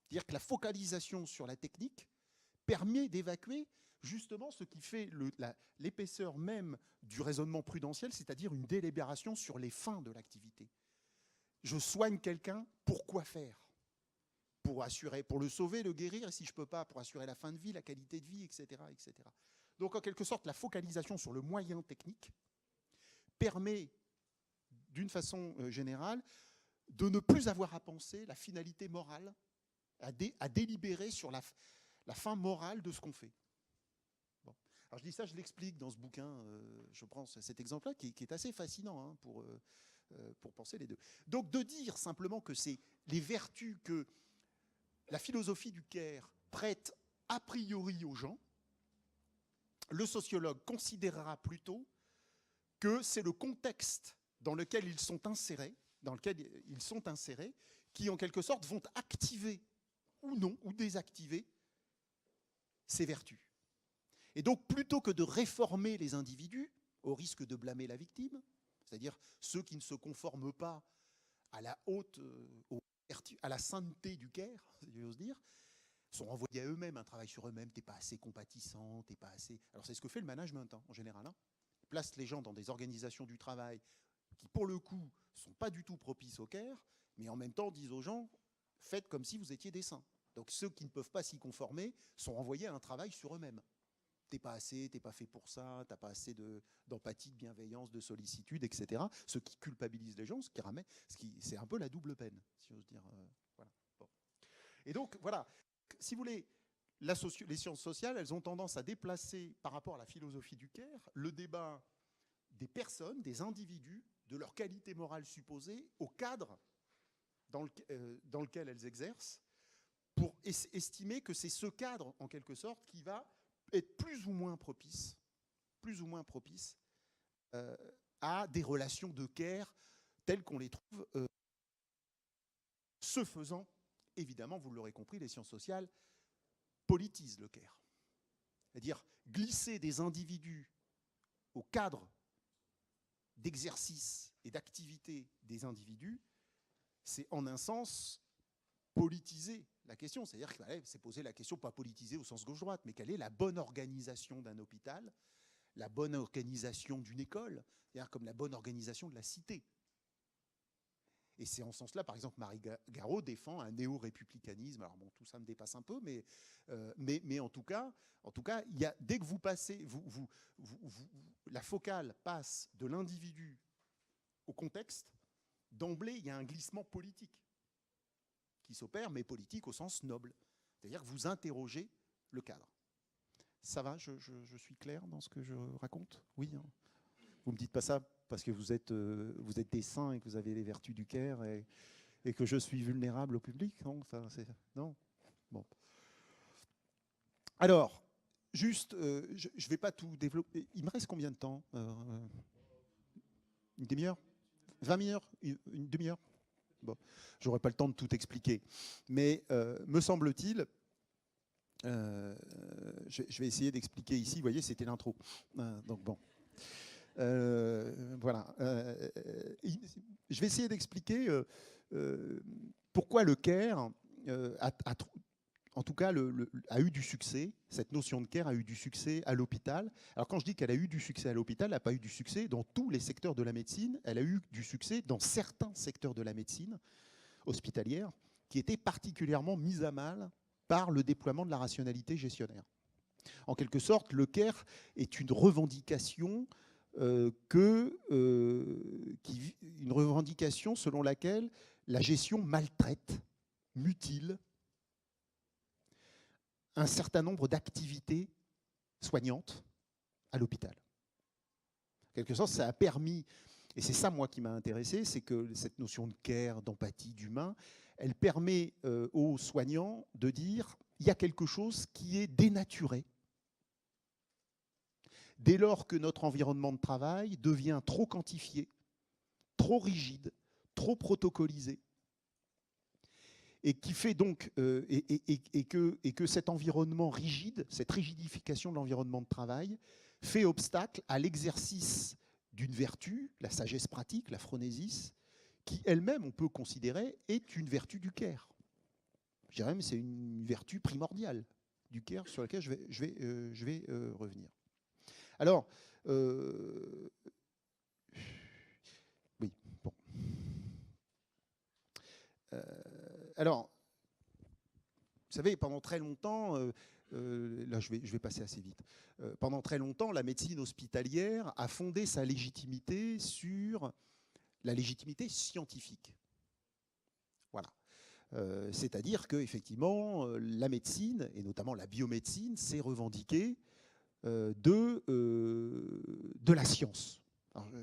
C'est-à-dire que la focalisation sur la technique permet d'évacuer justement ce qui fait l'épaisseur même du raisonnement prudentiel, c'est-à-dire une délibération sur les fins de l'activité. Je soigne quelqu'un, pourquoi faire? Pour le sauver, le guérir, et si je ne peux pas, pour assurer la fin de vie, la qualité de vie, etc., etc. Donc, en quelque sorte, la focalisation sur le moyen technique permet, d'une façon générale, de ne plus avoir à penser la finalité morale, à délibérer sur la fin morale de ce qu'on fait. Bon. Alors, je dis ça, je l'explique dans ce bouquin, je prends cet exemple-là, qui est assez fascinant hein, pour penser les deux. Donc, de dire simplement que c'est les vertus que la philosophie du care prête a priori aux gens, le sociologue considérera plutôt que c'est le contexte dans lequel ils sont insérés, qui en quelque sorte vont activer ou non, ou désactiver ces vertus. Et donc plutôt que de réformer les individus, au risque de blâmer la victime, c'est-à-dire ceux qui ne se conforment pas à la à la sainteté du care, si j'ose dire, sont renvoyés à eux-mêmes, un travail sur eux-mêmes, t'es pas assez compatissant, t'es pas assez... Alors c'est ce que fait le management hein, en général. Hein. Il place les gens dans des organisations du travail qui, pour le coup, sont pas du tout propices au care, mais en même temps disent aux gens, faites comme si vous étiez des saints. Donc ceux qui ne peuvent pas s'y conformer sont renvoyés à un travail sur eux-mêmes. T'es pas assez, t'es pas fait pour ça, t'as pas assez d'empathie, de bienveillance, de sollicitude, etc. Ce qui culpabilise les gens, c'est un peu la double peine, si j'ose dire. Voilà. Bon. Et donc, voilà, si vous voulez, les sciences sociales, elles ont tendance à déplacer, par rapport à la philosophie du care, le débat des personnes, des individus, de leur qualité morale supposée, au cadre dans lequel elles exercent, pour estimer que c'est ce cadre, en quelque sorte, qui va être plus ou moins propice à des relations de care telles qu'on les trouve. Ce faisant, évidemment, vous l'aurez compris, les sciences sociales politisent le care. C'est-à-dire glisser des individus au cadre d'exercice et d'activité des individus, c'est en un sens politiser la question. C'est-à-dire que c'est poser la question, pas politiser au sens gauche-droite, mais quelle est la bonne organisation d'un hôpital, la bonne organisation d'une école, c'est-à-dire comme la bonne organisation de la cité. Et c'est en ce sens-là, par exemple, Marie Garot défend un néo-républicanisme. Alors bon, tout ça me dépasse un peu, mais en tout cas, dès que vous passez, la focale passe de l'individu au contexte, d'emblée, il y a un glissement politique qui s'opère, mais politique au sens noble. C'est-à-dire que vous interrogez le cadre. Ça va, je suis clair dans ce que je raconte? Oui. Hein. Vous ne me dites pas ça parce que vous êtes des saints et que vous avez les vertus du care et que je suis vulnérable au public? Non, non. Bon. Alors, juste, je ne vais pas tout développer. Il me reste combien de temps? Une demi-heure? 20 minutes? Une demi-heure? Bon, j'aurai pas le temps de tout expliquer. Mais me semble-t-il, je vais essayer d'expliquer ici. Vous voyez, c'était l'intro. Donc bon. Voilà. Je vais essayer d'expliquer pourquoi le care en tout cas, a eu du succès. Cette notion de care a eu du succès à l'hôpital. Alors quand je dis qu'elle a eu du succès à l'hôpital, elle n'a pas eu du succès dans tous les secteurs de la médecine. Elle a eu du succès dans certains secteurs de la médecine hospitalière qui étaient particulièrement mis à mal par le déploiement de la rationalité gestionnaire. En quelque sorte, le care est une revendication une revendication selon laquelle la gestion maltraite, mutile un certain nombre d'activités soignantes à l'hôpital. En quelque sorte, ça a permis, et c'est ça moi qui m'a intéressé, c'est que cette notion de care, d'empathie, d'humain, elle permet aux soignants de dire il y a quelque chose qui est dénaturé dès lors que notre environnement de travail devient trop quantifié, trop rigide, trop protocolisé, et qui fait donc et que cet environnement rigide, cette rigidification de l'environnement de travail, fait obstacle à l'exercice d'une vertu, la sagesse pratique, la phronésis, qui elle-même, on peut considérer, est une vertu du care. Je dirais même c'est une vertu primordiale du care sur laquelle je vais revenir. Alors, oui, bon. Alors, vous savez, pendant très longtemps, là je vais passer assez vite, pendant très longtemps, la médecine hospitalière a fondé sa légitimité sur la légitimité scientifique. Voilà. C'est-à-dire qu'effectivement, la médecine, et notamment la biomédecine, s'est revendiquée de la science.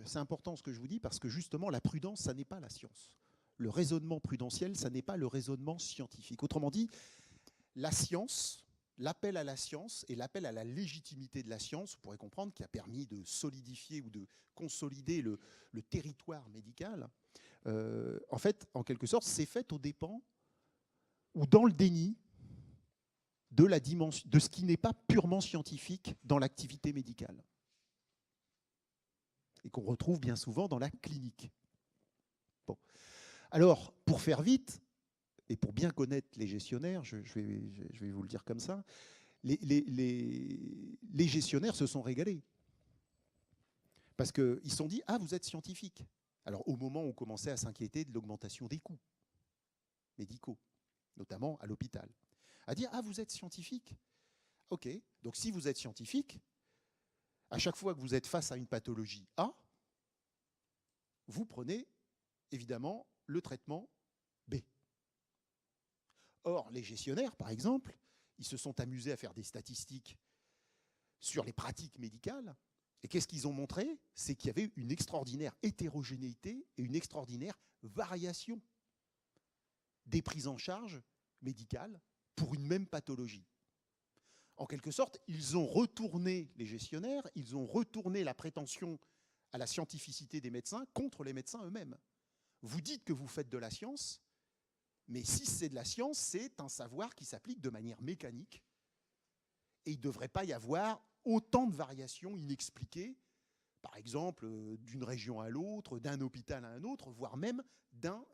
C'est important ce que je vous dis, parce que justement, la prudence, ça n'est pas la science. Le raisonnement prudentiel, ça n'est pas le raisonnement scientifique. Autrement dit, la science, l'appel à la science et l'appel à la légitimité de la science, vous pourrez comprendre, qui a permis de solidifier ou de consolider le territoire médical, en fait, en quelque sorte, c'est fait aux dépens ou dans le déni de la dimension, de ce qui n'est pas purement scientifique dans l'activité médicale et qu'on retrouve bien souvent dans la clinique. Bon. Alors, pour faire vite, et pour bien connaître les gestionnaires, je vais vous le dire comme ça, les gestionnaires se sont régalés. Parce qu'ils se sont dit, ah, vous êtes scientifique. Alors, au moment où on commençait à s'inquiéter de l'augmentation des coûts médicaux, notamment à l'hôpital, à dire, ah, vous êtes scientifique. OK, donc si vous êtes scientifique, à chaque fois que vous êtes face à une pathologie A, vous prenez évidemment le traitement B. Or, les gestionnaires, par exemple, ils se sont amusés à faire des statistiques sur les pratiques médicales. Et qu'est-ce qu'ils ont montré? C'est qu'il y avait une extraordinaire hétérogénéité et une extraordinaire variation des prises en charge médicales pour une même pathologie. En quelque sorte, ils ont retourné, les gestionnaires, ils ont retourné la prétention à la scientificité des médecins contre les médecins eux-mêmes. Vous dites que vous faites de la science, mais si c'est de la science, c'est un savoir qui s'applique de manière mécanique. Et il ne devrait pas y avoir autant de variations inexpliquées, par exemple, d'une région à l'autre, d'un hôpital à un autre, voire même d'un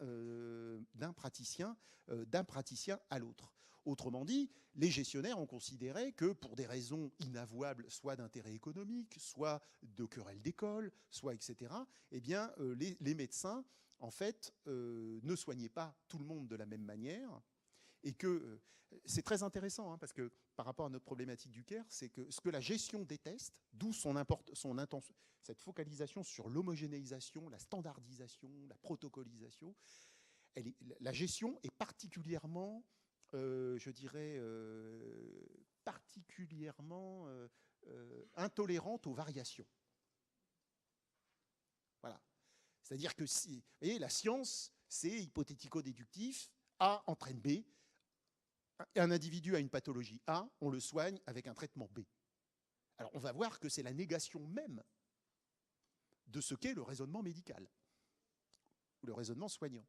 praticien à l'autre. Autrement dit, les gestionnaires ont considéré que pour des raisons inavouables, soit d'intérêt économique, soit de querelles d'école, soit etc., eh bien, les médecins, en fait, ne soignaient pas tout le monde de la même manière. Et que c'est très intéressant, hein, parce que par rapport à notre problématique du care, c'est que ce que la gestion déteste, d'où son intention, cette focalisation sur l'homogénéisation, la standardisation, la protocolisation, la gestion est particulièrement, je dirais, particulièrement intolérante aux variations. Voilà. C'est-à-dire que si, vous voyez, la science, c'est hypothético-déductif, A entraîne B. Un individu a une pathologie A, on le soigne avec un traitement B. Alors on va voir que c'est la négation même de ce qu'est le raisonnement médical, ou le raisonnement soignant.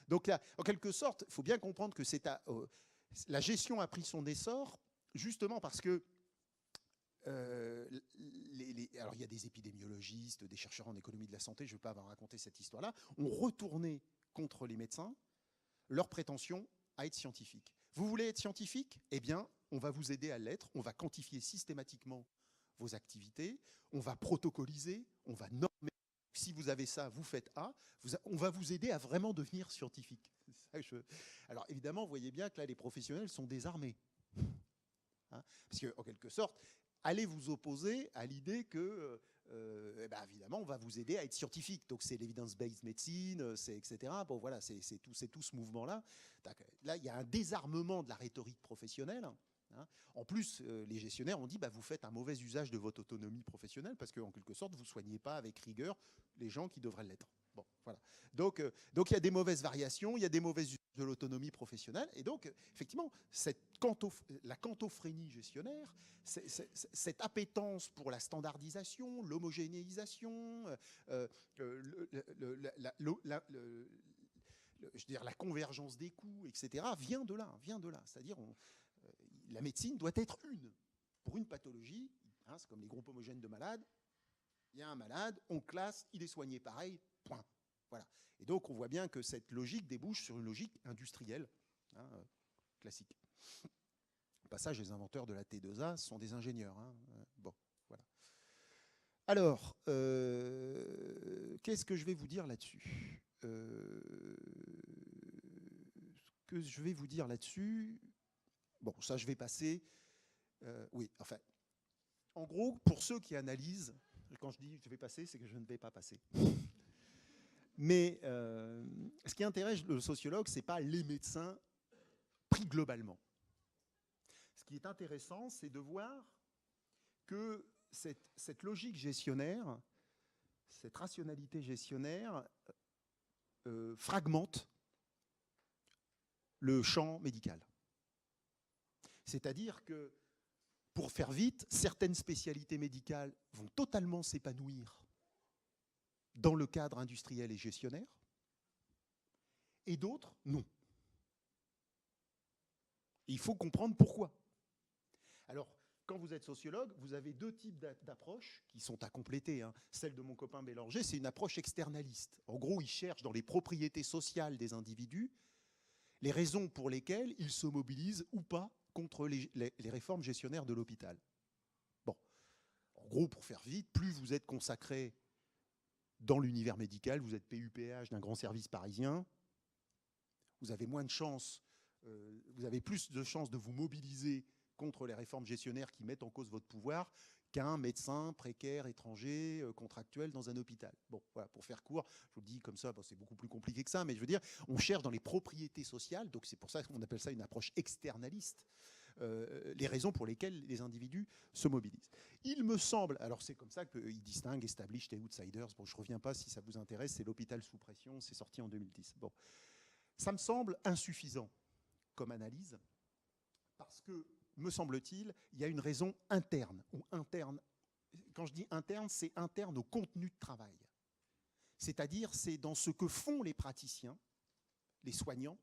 Donc là, en quelque sorte, il faut bien comprendre que la gestion a pris son essor justement parce que alors il y a des épidémiologistes, des chercheurs en économie de la santé, je ne vais pas vous raconter cette histoire-là, ont retourné contre les médecins leur prétention à être scientifique. Vous voulez être scientifique? Eh bien, on va vous aider à l'être, on va quantifier systématiquement vos activités, on va protocoliser, on va normer. Si vous avez ça, vous faites A, on va vous aider à vraiment devenir scientifique. Alors évidemment, vous voyez bien que là, les professionnels sont désarmés. Hein, parce qu'en quelque sorte, allez vous opposer à l'idée que, évidemment, on va vous aider à être scientifique. Donc c'est l'evidence-based medicine, c'est etc. Bon voilà, c'est tout ce mouvement-là. Là, il y a un désarmement de la rhétorique professionnelle. Hein. En plus, les gestionnaires ont dit, vous faites un mauvais usage de votre autonomie professionnelle parce qu'en quelque sorte, vous ne soignez pas avec rigueur les gens qui devraient l'être. Bon, voilà. Donc il y a des mauvaises variations, il y a des mauvais usages. de l'autonomie professionnelle. Et donc, effectivement, la cantophrénie gestionnaire, cette appétence pour la standardisation, l'homogénéisation, je veux dire, la convergence des coûts, etc., vient de là. C'est-à-dire, la médecine doit être une. Pour une pathologie, hein, c'est comme les groupes homogènes de malades, il y a un malade, on classe, il est soigné pareil, point. Voilà. Et donc, on voit bien que cette logique débouche sur une logique industrielle, hein, classique. Au passage, les inventeurs de la T2A sont des ingénieurs. Hein. Bon, voilà. Alors, qu'est-ce que je vais vous dire là-dessus ? Bon, ça, je vais passer. Oui, enfin, en gros, pour ceux qui analysent, quand je dis je vais passer, c'est que je ne vais pas passer. Mais ce qui intéresse le sociologue, ce n'est pas les médecins pris globalement. Ce qui est intéressant, c'est de voir que cette logique gestionnaire, cette rationalité gestionnaire, fragmente le champ médical. C'est-à-dire que, pour faire vite, certaines spécialités médicales vont totalement s'épanouir dans le cadre industriel et gestionnaire, et d'autres, non. Il faut comprendre pourquoi. Alors, quand vous êtes sociologue, vous avez deux types d'approches qui sont à compléter. Hein. Celle de mon copain Bélanger, c'est une approche externaliste. En gros, il cherche dans les propriétés sociales des individus les raisons pour lesquelles ils se mobilisent ou pas contre les réformes gestionnaires de l'hôpital. Bon, en gros, pour faire vite, plus vous êtes consacré dans l'univers médical, vous êtes PUPH d'un grand service parisien, vous avez moins de chances, vous avez plus de chances de vous mobiliser contre les réformes gestionnaires qui mettent en cause votre pouvoir qu'un médecin précaire, étranger, contractuel dans un hôpital. Bon, voilà, pour faire court, je vous le dis comme ça, bon, c'est beaucoup plus compliqué que ça, mais je veux dire, on cherche dans les propriétés sociales, donc c'est pour ça qu'on appelle ça une approche externaliste, les raisons pour lesquelles les individus se mobilisent. Il me semble, alors c'est comme ça qu'il distingue established et outsiders, bon, je ne reviens pas si ça vous intéresse, c'est l'hôpital sous pression, c'est sorti en 2010. Bon, ça me semble insuffisant comme analyse, parce que, me semble-t-il, il y a une raison interne, ou interne. Quand je dis interne, c'est interne au contenu de travail. C'est-à-dire, c'est dans ce que font les praticiens, les soignants,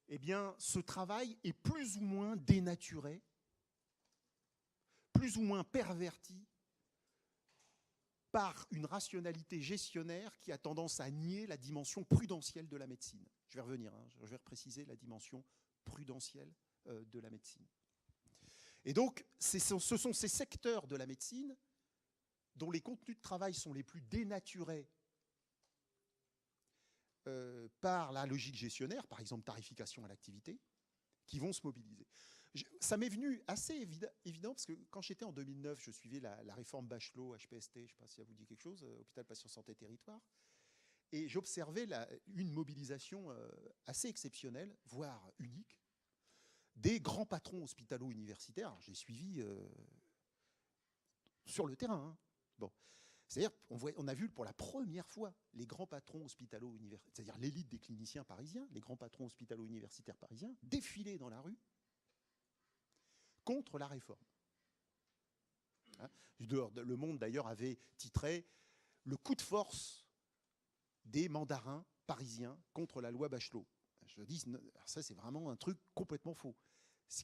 eh bien, ce travail est plus ou moins dénaturé, plus ou moins perverti par une rationalité gestionnaire qui a tendance à nier la dimension prudentielle de la médecine. Je vais revenir, hein, je vais repréciser la dimension prudentielle de la médecine. Et donc, ce sont ces secteurs de la médecine dont les contenus de travail sont les plus dénaturés par la logique gestionnaire, par exemple tarification à l'activité, qui vont se mobiliser. Ça m'est venu assez évident, parce que quand j'étais en 2009, je suivais la réforme Bachelot, HPST, je ne sais pas si ça vous dit quelque chose, Hôpital Patient Santé Territoire, et j'observais une mobilisation assez exceptionnelle, voire unique, des grands patrons hospitalo-universitaires. J'ai suivi sur le terrain. Hein. Bon. C'est-à-dire on a vu pour la première fois les grands patrons hospitalo-universitaires, c'est-à-dire l'élite des cliniciens parisiens, les grands patrons hospitalo-universitaires parisiens, défiler dans la rue contre la réforme. Hein. Le Monde, d'ailleurs, avait titré « Le coup de force des mandarins parisiens contre la loi Bachelot ». Je dis, ça c'est vraiment un truc complètement faux.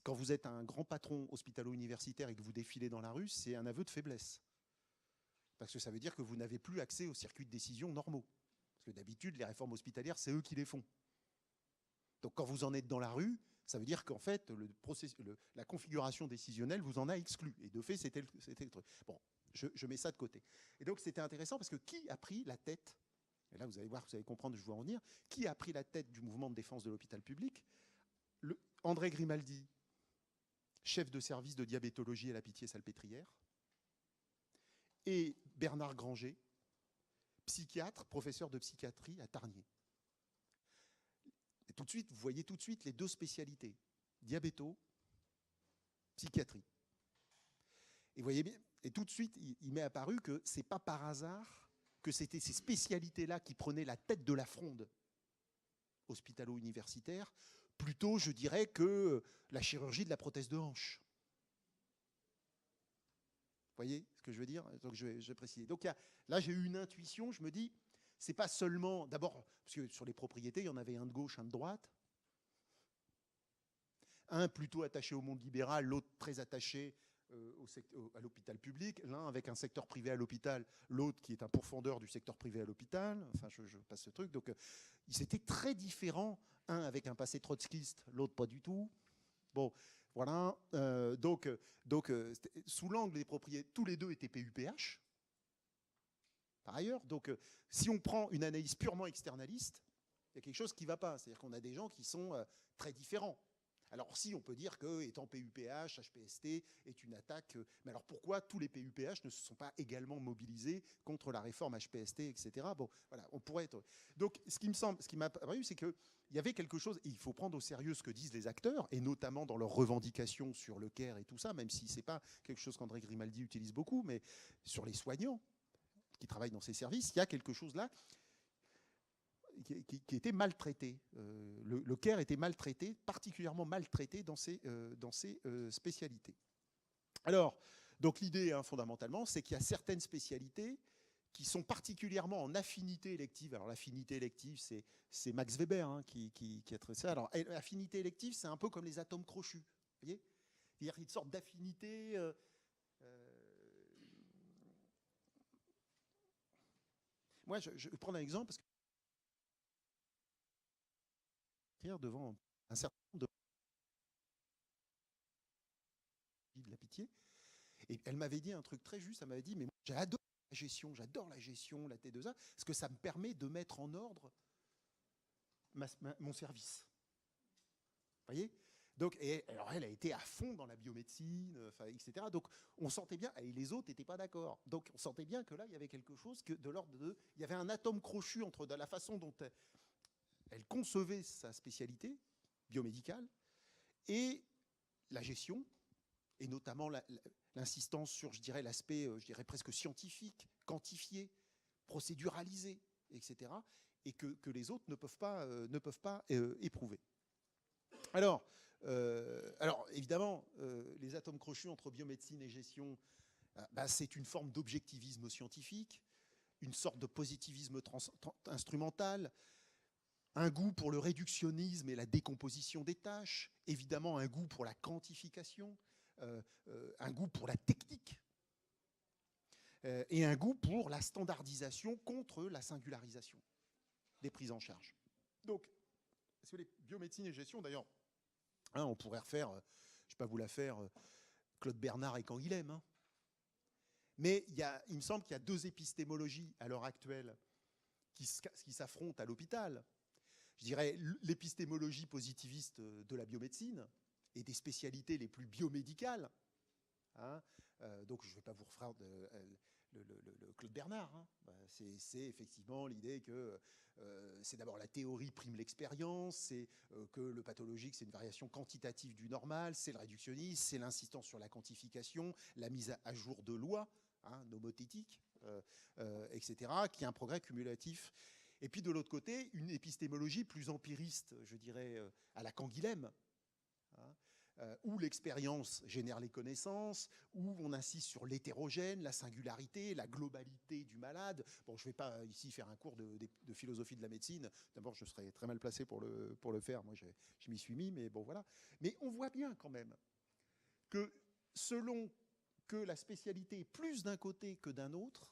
Quand vous êtes un grand patron hospitalo-universitaire et que vous défilez dans la rue, c'est un aveu de faiblesse. Parce que ça veut dire que vous n'avez plus accès aux circuits de décision normaux. Parce que d'habitude, les réformes hospitalières, c'est eux qui les font. Donc quand vous en êtes dans la rue, ça veut dire qu'en fait, la configuration décisionnelle vous en a exclu. Et de fait, c'était le truc. Bon, je mets ça de côté. Et donc c'était intéressant parce que qui a pris la tête, et là vous allez voir, vous allez comprendre, je vais en venir, qui a pris la tête du mouvement de défense de l'hôpital public? André Grimaldi, chef de service de diabétologie à la Pitié-Salpêtrière, et Bernard Granger, psychiatre, professeur de psychiatrie à Tarnier. Et tout de suite, vous voyez tout de suite les deux spécialités, diabéto, psychiatrie. Et vous voyez bien, et tout de suite, il m'est apparu que ce n'est pas par hasard que c'était ces spécialités-là qui prenaient la tête de la fronde hospitalo-universitaire, plutôt, je dirais, que la chirurgie de la prothèse de hanche. Vous voyez ce que je veux dire? Donc, je vais préciser. Donc, là, j'ai eu une intuition, je me dis, c'est pas seulement, d'abord, parce que sur les propriétés, il y en avait un de gauche, un de droite. Un plutôt attaché au monde libéral, l'autre très attaché à l'hôpital public, l'un avec un secteur privé à l'hôpital, l'autre qui est un pourfendeur du secteur privé à l'hôpital. Enfin, je passe ce truc. Donc, ils étaient très différents, un avec un passé trotskiste, l'autre pas du tout. Bon, voilà. Donc, sous l'angle des propriétés, tous les deux étaient PUPH, par ailleurs. Donc, si on prend une analyse purement externaliste, il y a quelque chose qui ne va pas. C'est-à-dire qu'on a des gens qui sont très différents. Alors si on peut dire que étant PUPH, HPST est une attaque, mais alors pourquoi tous les PUPH ne se sont pas également mobilisés contre la réforme HPST, etc. Bon, voilà, on pourrait être. Donc ce qui m'a paru, c'est qu'il y avait quelque chose, et il faut prendre au sérieux ce que disent les acteurs, et notamment dans leurs revendications sur le CARE et tout ça, même si c'est pas quelque chose qu'André Grimaldi utilise beaucoup, mais sur les soignants qui travaillent dans ces services, il y a quelque chose là qui était maltraité. Le CARE était maltraité, particulièrement maltraité dans ses spécialités. Alors, donc l'idée, fondamentalement, c'est qu'il y a certaines spécialités qui sont particulièrement en affinité élective. Alors l'affinité élective, c'est Max Weber qui a traité ça. Alors l'affinité élective, c'est un peu comme les atomes crochus. Vous voyez ? C'est-à-dire une sorte d'affinité... Moi, je vais prendre un exemple parce que devant un certain nombre de la pitié. Et elle m'avait dit un truc très juste, elle m'avait dit, mais moi, j'adore la gestion, la T2A, parce que ça me permet de mettre en ordre mon service. Vous voyez ? Donc, alors elle a été à fond dans la biomédecine, etc. Donc on sentait bien, et les autres n'étaient pas d'accord. Donc on sentait bien que là, il y avait quelque chose de l'ordre de... Il y avait un atome crochu entre la façon dont elle concevait sa spécialité biomédicale et la gestion, et notamment l'insistance sur, je dirais, l'aspect, presque scientifique, quantifié, procéduralisé, etc., et que les autres ne peuvent pas éprouver. Alors évidemment, les atomes crochus entre biomédecine et gestion, c'est une forme d'objectivisme scientifique, une sorte de positivisme instrumental, un goût pour le réductionnisme et la décomposition des tâches, évidemment un goût pour la quantification, un goût pour la technique, et un goût pour la standardisation contre la singularisation des prises en charge. Donc, si vous voulez, biomédecine et gestion, d'ailleurs, on pourrait refaire, je ne vais pas vous la faire, Claude Bernard et Canguilhem. Mais il me semble qu'il y a deux épistémologies à l'heure actuelle qui s'affrontent à l'hôpital. Je dirais l'épistémologie positiviste de la biomédecine et des spécialités les plus biomédicales. Donc je ne vais pas vous refaire le Claude Bernard. C'est effectivement l'idée que c'est d'abord la théorie prime l'expérience, c'est que le pathologique c'est une variation quantitative du normal, c'est le réductionnisme, c'est l'insistance sur la quantification, la mise à jour de lois nomothétiques, etc., qui est un progrès cumulatif. Et puis de l'autre côté, une épistémologie plus empiriste, je dirais, à la Canguilhem, où l'expérience génère les connaissances, où on insiste sur l'hétérogène, la singularité, la globalité du malade. Bon, je ne vais pas ici faire un cours de philosophie de la médecine. D'abord, je serais très mal placé pour le faire. Moi, je m'y suis mis, mais bon, voilà. Mais on voit bien quand même que selon que la spécialité est plus d'un côté que d'un autre,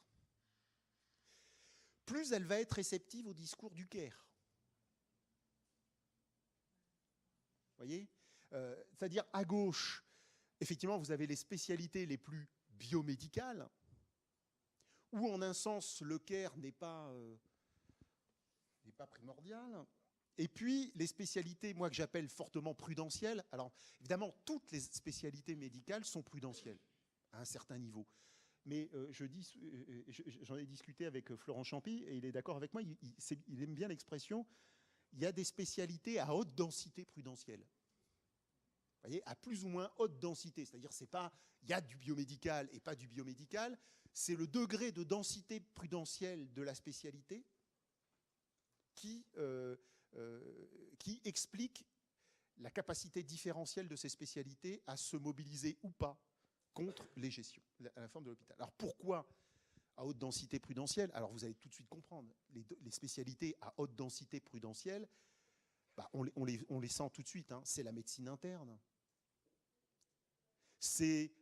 plus elle va être réceptive au discours du CARE. Vous voyez ? C'est-à-dire, à gauche, effectivement, vous avez les spécialités les plus biomédicales, où en un sens, le CARE n'est pas primordial. Et puis, les spécialités, moi, que j'appelle fortement prudentielles. Alors, évidemment, toutes les spécialités médicales sont prudentielles, à un certain niveau. Mais j'en ai discuté avec Florent Champy, et il est d'accord avec moi, il aime bien l'expression, il y a des spécialités à haute densité prudentielle. Vous voyez, à plus ou moins haute densité, c'est-à-dire c'est pas, il y a du biomédical et pas du biomédical, c'est le degré de densité prudentielle de la spécialité qui qui explique la capacité différentielle de ces spécialités à se mobiliser ou pas contre les gestions, la réforme de l'hôpital. Alors pourquoi à haute densité prudentielle? Alors vous allez tout de suite comprendre, les spécialités à haute densité prudentielle, bah, on les sent tout de suite, hein. C'est la médecine interne. C'est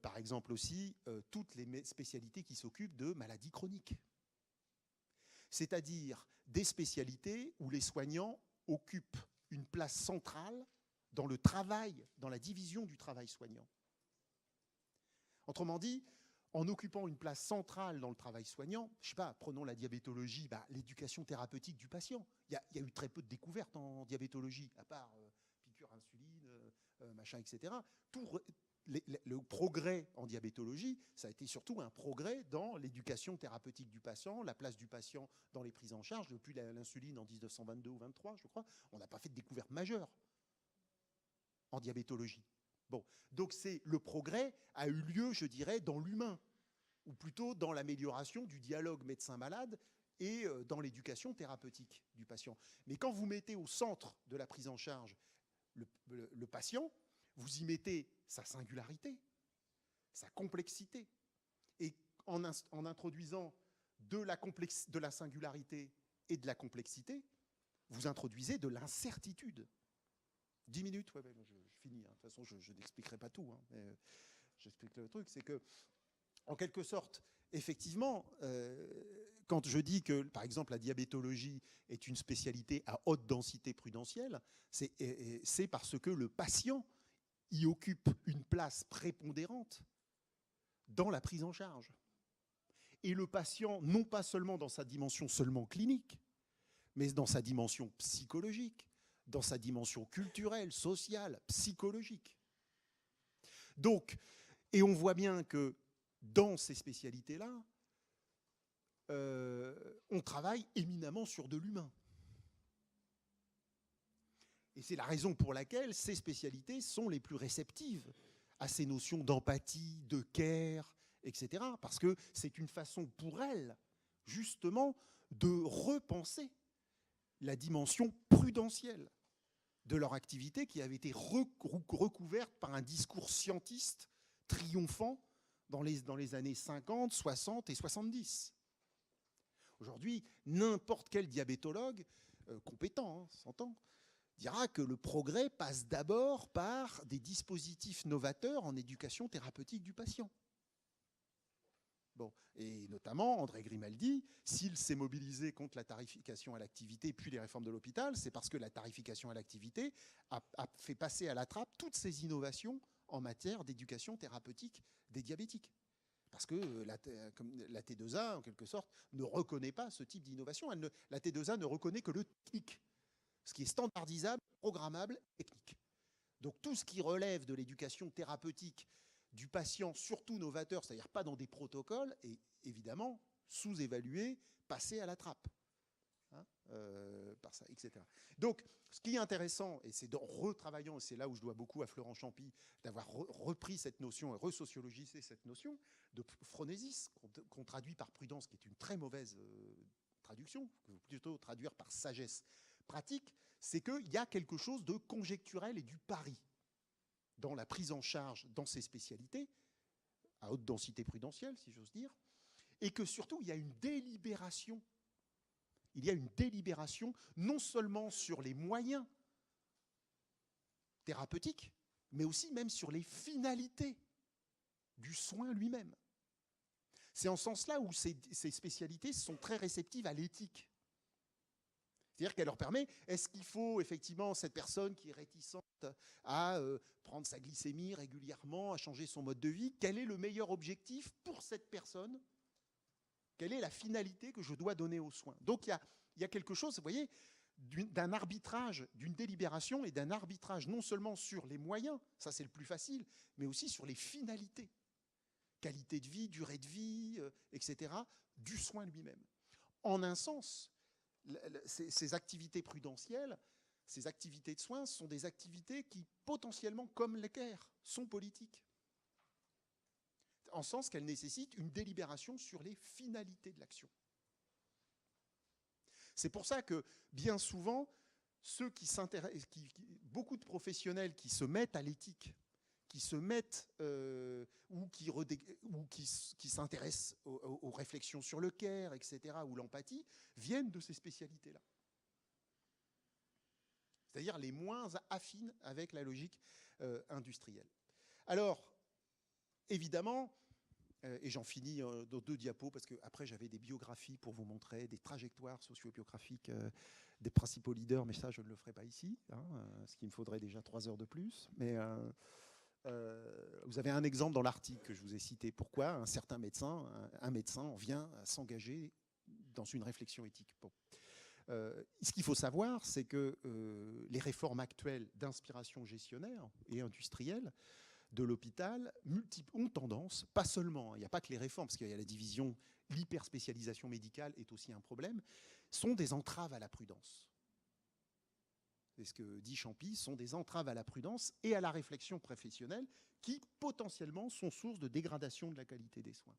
par exemple aussi toutes les spécialités qui s'occupent de maladies chroniques. C'est-à-dire des spécialités où les soignants occupent une place centrale dans le travail, dans la division du travail soignant. Autrement dit, en occupant une place centrale dans le travail soignant, je ne sais pas, prenons la diabétologie, bah, l'éducation thérapeutique du patient. Il y a eu très peu de découvertes en diabétologie, à part piqûre insuline, machin, etc. Le progrès en diabétologie, ça a été surtout un progrès dans l'éducation thérapeutique du patient, la place du patient dans les prises en charge. Depuis l'insuline en 1922 ou 23, je crois, on n'a pas fait de découverte majeure en diabétologie. Bon, donc le progrès a eu lieu, je dirais, dans l'humain, ou plutôt dans l'amélioration du dialogue médecin-malade et dans l'éducation thérapeutique du patient. Mais quand vous mettez au centre de la prise en charge le patient, vous y mettez sa singularité, sa complexité. Et en introduisant de la singularité et de la complexité, vous introduisez de l'incertitude. 10 minutes, ouais, je finis. Hein. De toute façon, je n'expliquerai pas tout. Hein, mais j'explique le truc. C'est que, en quelque sorte, effectivement, quand je dis que, par exemple, la diabétologie est une spécialité à haute densité prudentielle, c'est parce que le patient y occupe une place prépondérante dans la prise en charge. Et le patient, non pas seulement dans sa dimension seulement clinique, mais dans sa dimension psychologique, dans sa dimension culturelle, sociale, psychologique. Donc, et on voit bien que dans ces spécialités-là, on travaille éminemment sur de l'humain. Et c'est la raison pour laquelle ces spécialités sont les plus réceptives à ces notions d'empathie, de care, etc. Parce que c'est une façon pour elles, justement, de repenser la dimension prudentielle de leur activité qui avait été recouverte par un discours scientiste triomphant dans les années 50, 60 et 70. Aujourd'hui, n'importe quel diabétologue compétent, s'entend, dira que le progrès passe d'abord par des dispositifs novateurs en éducation thérapeutique du patient. Bon, et notamment, André Grimaldi, s'il s'est mobilisé contre la tarification à l'activité puis les réformes de l'hôpital, c'est parce que la tarification à l'activité a fait passer à la trappe toutes ces innovations en matière d'éducation thérapeutique des diabétiques. Parce que la T2A, en quelque sorte, ne reconnaît pas ce type d'innovation. La T2A ne reconnaît que le technique, ce qui est standardisable, programmable, technique. Donc tout ce qui relève de l'éducation thérapeutique du patient, surtout novateur, c'est-à-dire pas dans des protocoles, est évidemment sous-évalué, passé à la trappe. Hein, par ça, etc. Donc, ce qui est intéressant, et c'est en retravaillant, et c'est là où je dois beaucoup à Florent Champy, d'avoir repris cette notion et resociologisé cette notion de phronésis, qu'on traduit par prudence, qui est une très mauvaise traduction, que plutôt traduire par sagesse pratique, c'est qu'il y a quelque chose de conjecturel et du pari dans la prise en charge dans ces spécialités, à haute densité prudentielle, si j'ose dire, et que surtout, il y a une délibération. Il y a une délibération non seulement sur les moyens thérapeutiques, mais aussi même sur les finalités du soin lui-même. C'est en ce sens-là où ces spécialités sont très réceptives à l'éthique. C'est-à-dire qu'elle leur permet, est-ce qu'il faut effectivement cette personne qui est réticente à prendre sa glycémie régulièrement, à changer son mode de vie, quel est le meilleur objectif pour cette personne? Quelle est la finalité que je dois donner aux soins? Donc il y a quelque chose, vous voyez, d'un arbitrage, d'une délibération et d'un arbitrage non seulement sur les moyens, ça c'est le plus facile, mais aussi sur les finalités, qualité de vie, durée de vie, etc., du soin lui-même. En un sens, ces activités prudentielles, ces activités de soins sont des activités qui, potentiellement, comme les care, sont politiques. En sens qu'elles nécessitent une délibération sur les finalités de l'action. C'est pour ça que, bien souvent, beaucoup de professionnels qui se mettent à l'éthique, qui se mettent ou qui s'intéressent aux réflexions sur le care, etc., ou l'empathie, viennent de ces spécialités-là. C'est-à-dire les moins affines avec la logique industrielle. Alors, évidemment, et j'en finis dans 2 diapos, parce qu'après j'avais des biographies pour vous montrer, des trajectoires socio-biographiques des principaux leaders, mais ça je ne le ferai pas ici, hein, ce qui me faudrait déjà 3 heures de plus. Mais vous avez un exemple dans l'article que je vous ai cité. Pourquoi un certain médecin, un médecin vient s'engager dans une réflexion éthique. Bon. Ce qu'il faut savoir, c'est que les réformes actuelles d'inspiration gestionnaire et industrielle de l'hôpital ont tendance, pas seulement, il n'y a pas que les réformes, parce qu'il y a la division, l'hyperspécialisation médicale est aussi un problème, sont des entraves à la prudence. C'est ce que dit Champy, sont des entraves à la prudence et à la réflexion professionnelle qui, potentiellement, sont source de dégradation de la qualité des soins.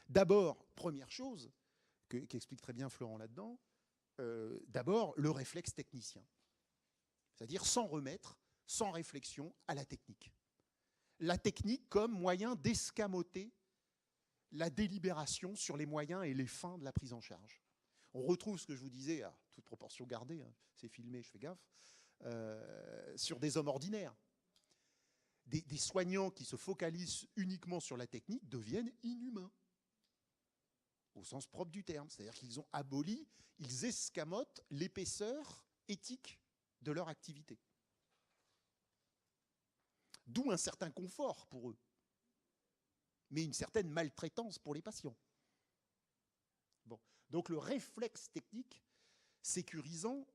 D'abord, première chose, qu'explique très bien Florent là-dedans, d'abord, le réflexe technicien. C'est-à-dire sans remettre, sans réflexion, à la technique. La technique comme moyen d'escamoter la délibération sur les moyens et les fins de la prise en charge. On retrouve ce que je vous disais, à toute proportion gardée, hein, c'est filmé, je fais gaffe, sur des hommes ordinaires. Des soignants qui se focalisent uniquement sur la technique deviennent inhumains, au sens propre du terme. C'est-à-dire qu'ils ont aboli, ils escamotent l'épaisseur éthique de leur activité. D'où un certain confort pour eux, mais une certaine maltraitance pour les patients. Bon. Donc le réflexe technique sécurisant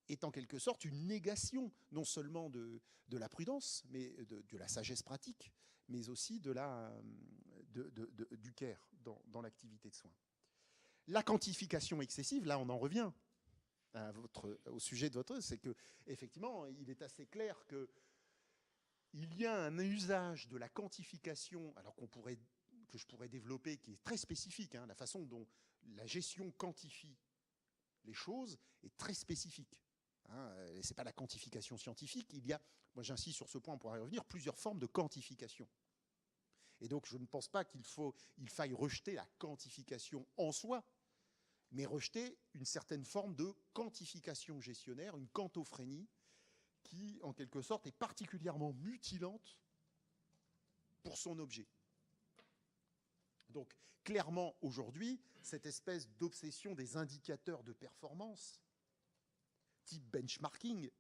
est en quelque sorte une négation, non seulement de la prudence, mais de la sagesse pratique, mais aussi du care dans l'activité de soins. La quantification excessive, là on en revient au sujet de votre, c'est que effectivement il est assez clair que il y a un usage de la quantification, alors que je pourrais développer, qui est très spécifique, hein, la façon dont la gestion quantifie les choses est très spécifique. Hein, ce n'est pas la quantification scientifique, il y a, moi j'insiste sur ce point, on pourra y revenir, plusieurs formes de quantification. Et donc je ne pense pas qu'il faille rejeter la quantification en soi, mais rejeter une certaine forme de quantification gestionnaire, une quantophrénie, qui, en quelque sorte, est particulièrement mutilante pour son objet. Donc, clairement, aujourd'hui, cette espèce d'obsession des indicateurs de performance, type benchmarking,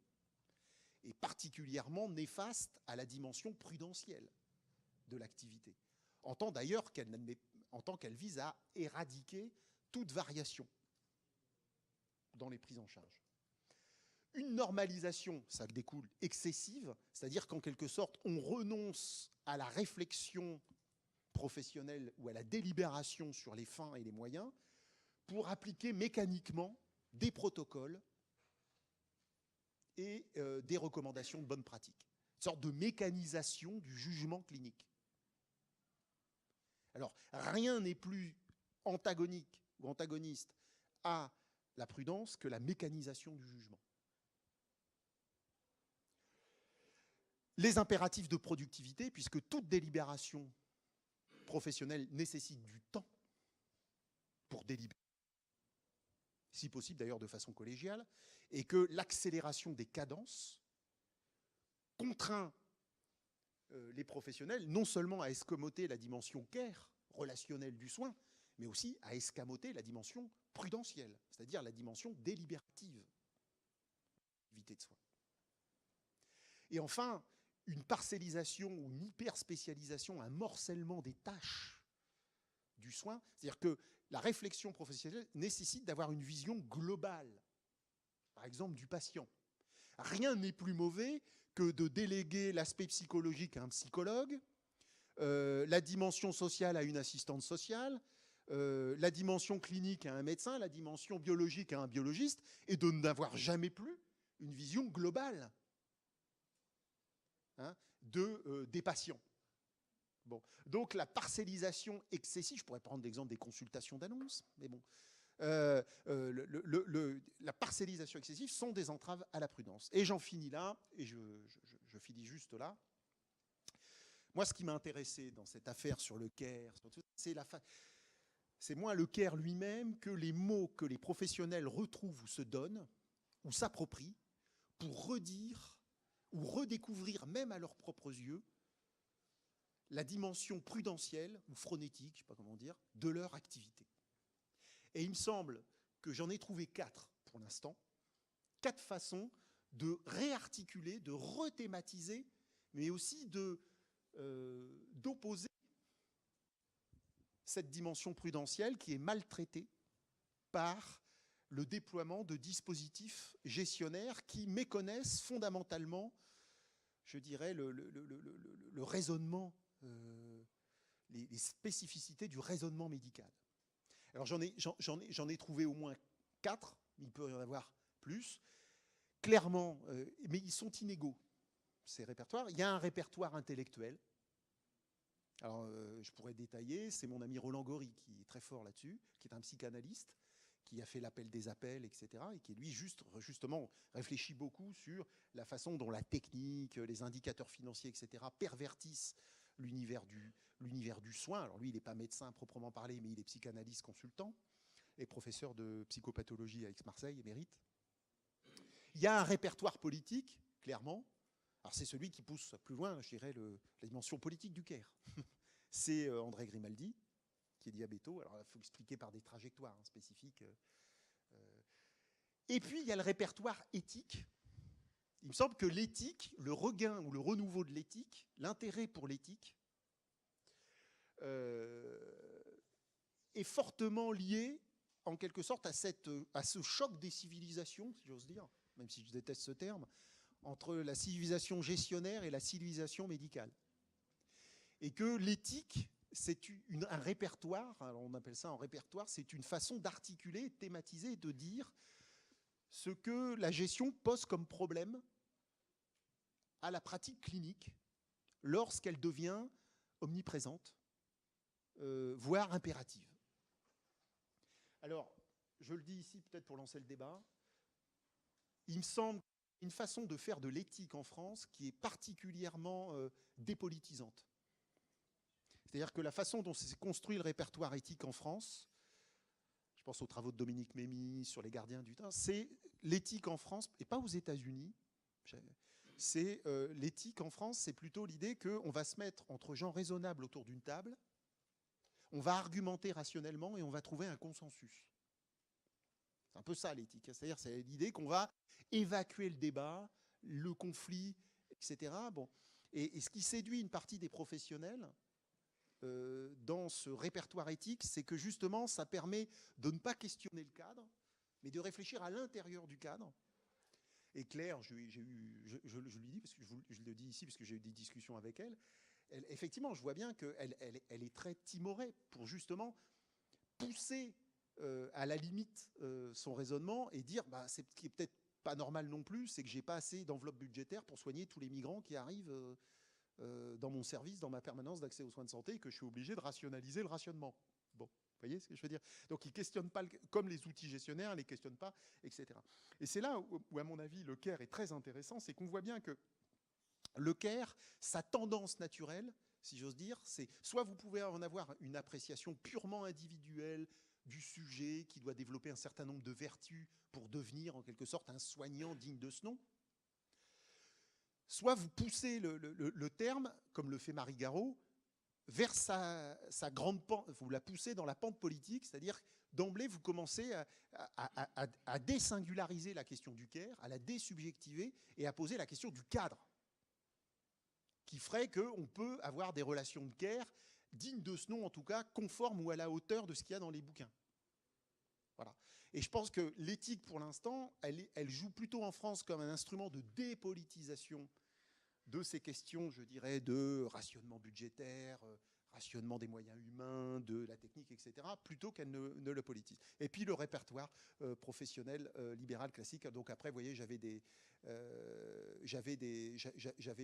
est particulièrement néfaste à la dimension prudentielle de l'activité, en tant d'ailleurs qu'elle vise à éradiquer toute variation dans les prises en charge. Une normalisation, ça découle, excessive, c'est-à-dire qu'en quelque sorte, on renonce à la réflexion professionnelle ou à la délibération sur les fins et les moyens pour appliquer mécaniquement des protocoles et des recommandations de bonne pratique. Une sorte de mécanisation du jugement clinique. Alors, rien n'est plus antagonique ou antagoniste à la prudence que la mécanisation du jugement. Les impératifs de productivité, puisque toute délibération professionnelle nécessite du temps pour délibérer, si possible d'ailleurs de façon collégiale, et que l'accélération des cadences contraint les professionnels non seulement à escamoter la dimension care, relationnelle du soin, mais aussi à escamoter la dimension prudentielle, c'est-à-dire la dimension délibérative de soin. Et enfin, une parcellisation ou une hyperspécialisation, un morcellement des tâches du soin, c'est-à-dire que la réflexion professionnelle nécessite d'avoir une vision globale, par exemple du patient. Rien n'est plus mauvais que de déléguer l'aspect psychologique à un psychologue, la dimension sociale à une assistante sociale, la dimension clinique à un médecin, la dimension biologique à un biologiste, et de n'avoir jamais plus une vision globale des patients. Bon. Donc la parcellisation excessive, je pourrais prendre l'exemple des consultations d'annonces, mais bon, la parcellisation excessive sont des entraves à la prudence. Et j'en finis là, et je finis juste là. Moi, ce qui m'a intéressé dans cette affaire sur le Caire, c'est moins le Caire lui-même que les mots que les professionnels retrouvent ou se donnent, ou s'approprient, pour redire ou redécouvrir, même à leurs propres yeux, la dimension prudentielle ou phronétique, je ne sais pas comment dire, de leur activité. Et il me semble que j'en ai trouvé 4 pour l'instant, 4 façons de réarticuler, de rethématiser, mais aussi d'opposer cette dimension prudentielle qui est maltraitée par le déploiement de dispositifs gestionnaires qui méconnaissent fondamentalement, je dirais, le raisonnement, les spécificités du raisonnement médical. Alors j'en ai trouvé au moins 4, mais il peut y en avoir plus, clairement, mais ils sont inégaux, ces répertoires. Il y a un répertoire intellectuel. Alors je pourrais détailler, c'est mon ami Roland Gori qui est très fort là-dessus, qui est un psychanalyste, qui a fait l'appel des appels, etc., et qui, lui, justement, réfléchit beaucoup sur la façon dont la technique, les indicateurs financiers, etc., pervertissent l'univers du soin. Alors lui, il n'est pas médecin à proprement parler, mais il est psychanalyste consultant et professeur de psychopathologie à Aix-Marseille, émérite. Il y a un répertoire politique, clairement. Alors c'est celui qui pousse plus loin, je dirais, la dimension politique du Caire. C'est André Grimaldi, qui est diabéto. Alors il faut expliquer par des trajectoires spécifiques. Et puis il y a le répertoire éthique. Il me semble que l'éthique, le regain ou le renouveau de l'éthique, l'intérêt pour l'éthique, est fortement lié, en quelque sorte, à ce choc des civilisations, si j'ose dire, même si je déteste ce terme, entre la civilisation gestionnaire et la civilisation médicale. Et que l'éthique, c'est un répertoire, alors on appelle ça un répertoire, c'est une façon d'articuler, de thématiser, de dire ce que la gestion pose comme problème à la pratique clinique lorsqu'elle devient omniprésente, voire impérative. Alors, je le dis ici peut-être pour lancer le débat, il me semble une façon de faire de l'éthique en France qui est particulièrement dépolitisante. C'est-à-dire que la façon dont s'est construit le répertoire éthique en France, je pense aux travaux de Dominique Mémy sur les gardiens du temps, c'est l'éthique en France, et pas aux États-Unis. C'est l'éthique en France, c'est plutôt l'idée qu'on va se mettre entre gens raisonnables autour d'une table, on va argumenter rationnellement et on va trouver un consensus. C'est un peu ça l'éthique, c'est-à-dire c'est l'idée qu'on va évacuer le débat, le conflit, etc. Bon. Et ce qui séduit une partie des professionnels dans ce répertoire éthique, c'est que justement ça permet de ne pas questionner le cadre, mais de réfléchir à l'intérieur du cadre. Et Claire, je lui dis, parce que je le dis ici, parce que j'ai eu des discussions avec elle, effectivement, je vois bien qu'elle est très timorée pour justement pousser à la limite son raisonnement et dire, bah, ce qui est peut-être pas normal non plus, c'est que j'ai pas assez d'enveloppe budgétaire pour soigner tous les migrants qui arrivent dans mon service, dans ma permanence d'accès aux soins de santé, et que je suis obligé de rationaliser le rationnement. Bon. Vous voyez ce que je veux dire? Donc, ils ne questionnent pas, comme les outils gestionnaires, ils ne les questionnent pas, etc. Et c'est là où, à mon avis, le Caire est très intéressant, c'est qu'on voit bien que le Caire, sa tendance naturelle, si j'ose dire, c'est soit vous pouvez en avoir une appréciation purement individuelle du sujet qui doit développer un certain nombre de vertus pour devenir, en quelque sorte, un soignant digne de ce nom, soit vous poussez le terme, comme le fait Marie Garot, vers sa grande pente, vous la poussez dans la pente politique, c'est-à-dire d'emblée, vous commencez à désingulariser la question du Caire, à la désubjectiver et à poser la question du cadre, qui ferait qu'on peut avoir des relations de Caire dignes de ce nom, en tout cas, conformes ou à la hauteur de ce qu'il y a dans les bouquins. Voilà. Et je pense que l'éthique, pour l'instant, elle joue plutôt en France comme un instrument de dépolitisation de ces questions, je dirais, de rationnement budgétaire, rationnement des moyens humains, de la technique, etc., plutôt qu'elle ne le politise. Et puis le répertoire professionnel libéral classique. Donc après, vous voyez, j'avais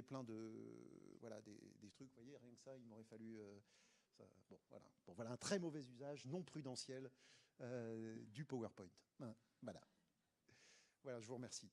plein de, voilà, des trucs. Vous voyez, rien que ça, il m'aurait fallu Bon, voilà. Bon, voilà un très mauvais usage non prudentiel du PowerPoint. Voilà. Voilà, je vous remercie.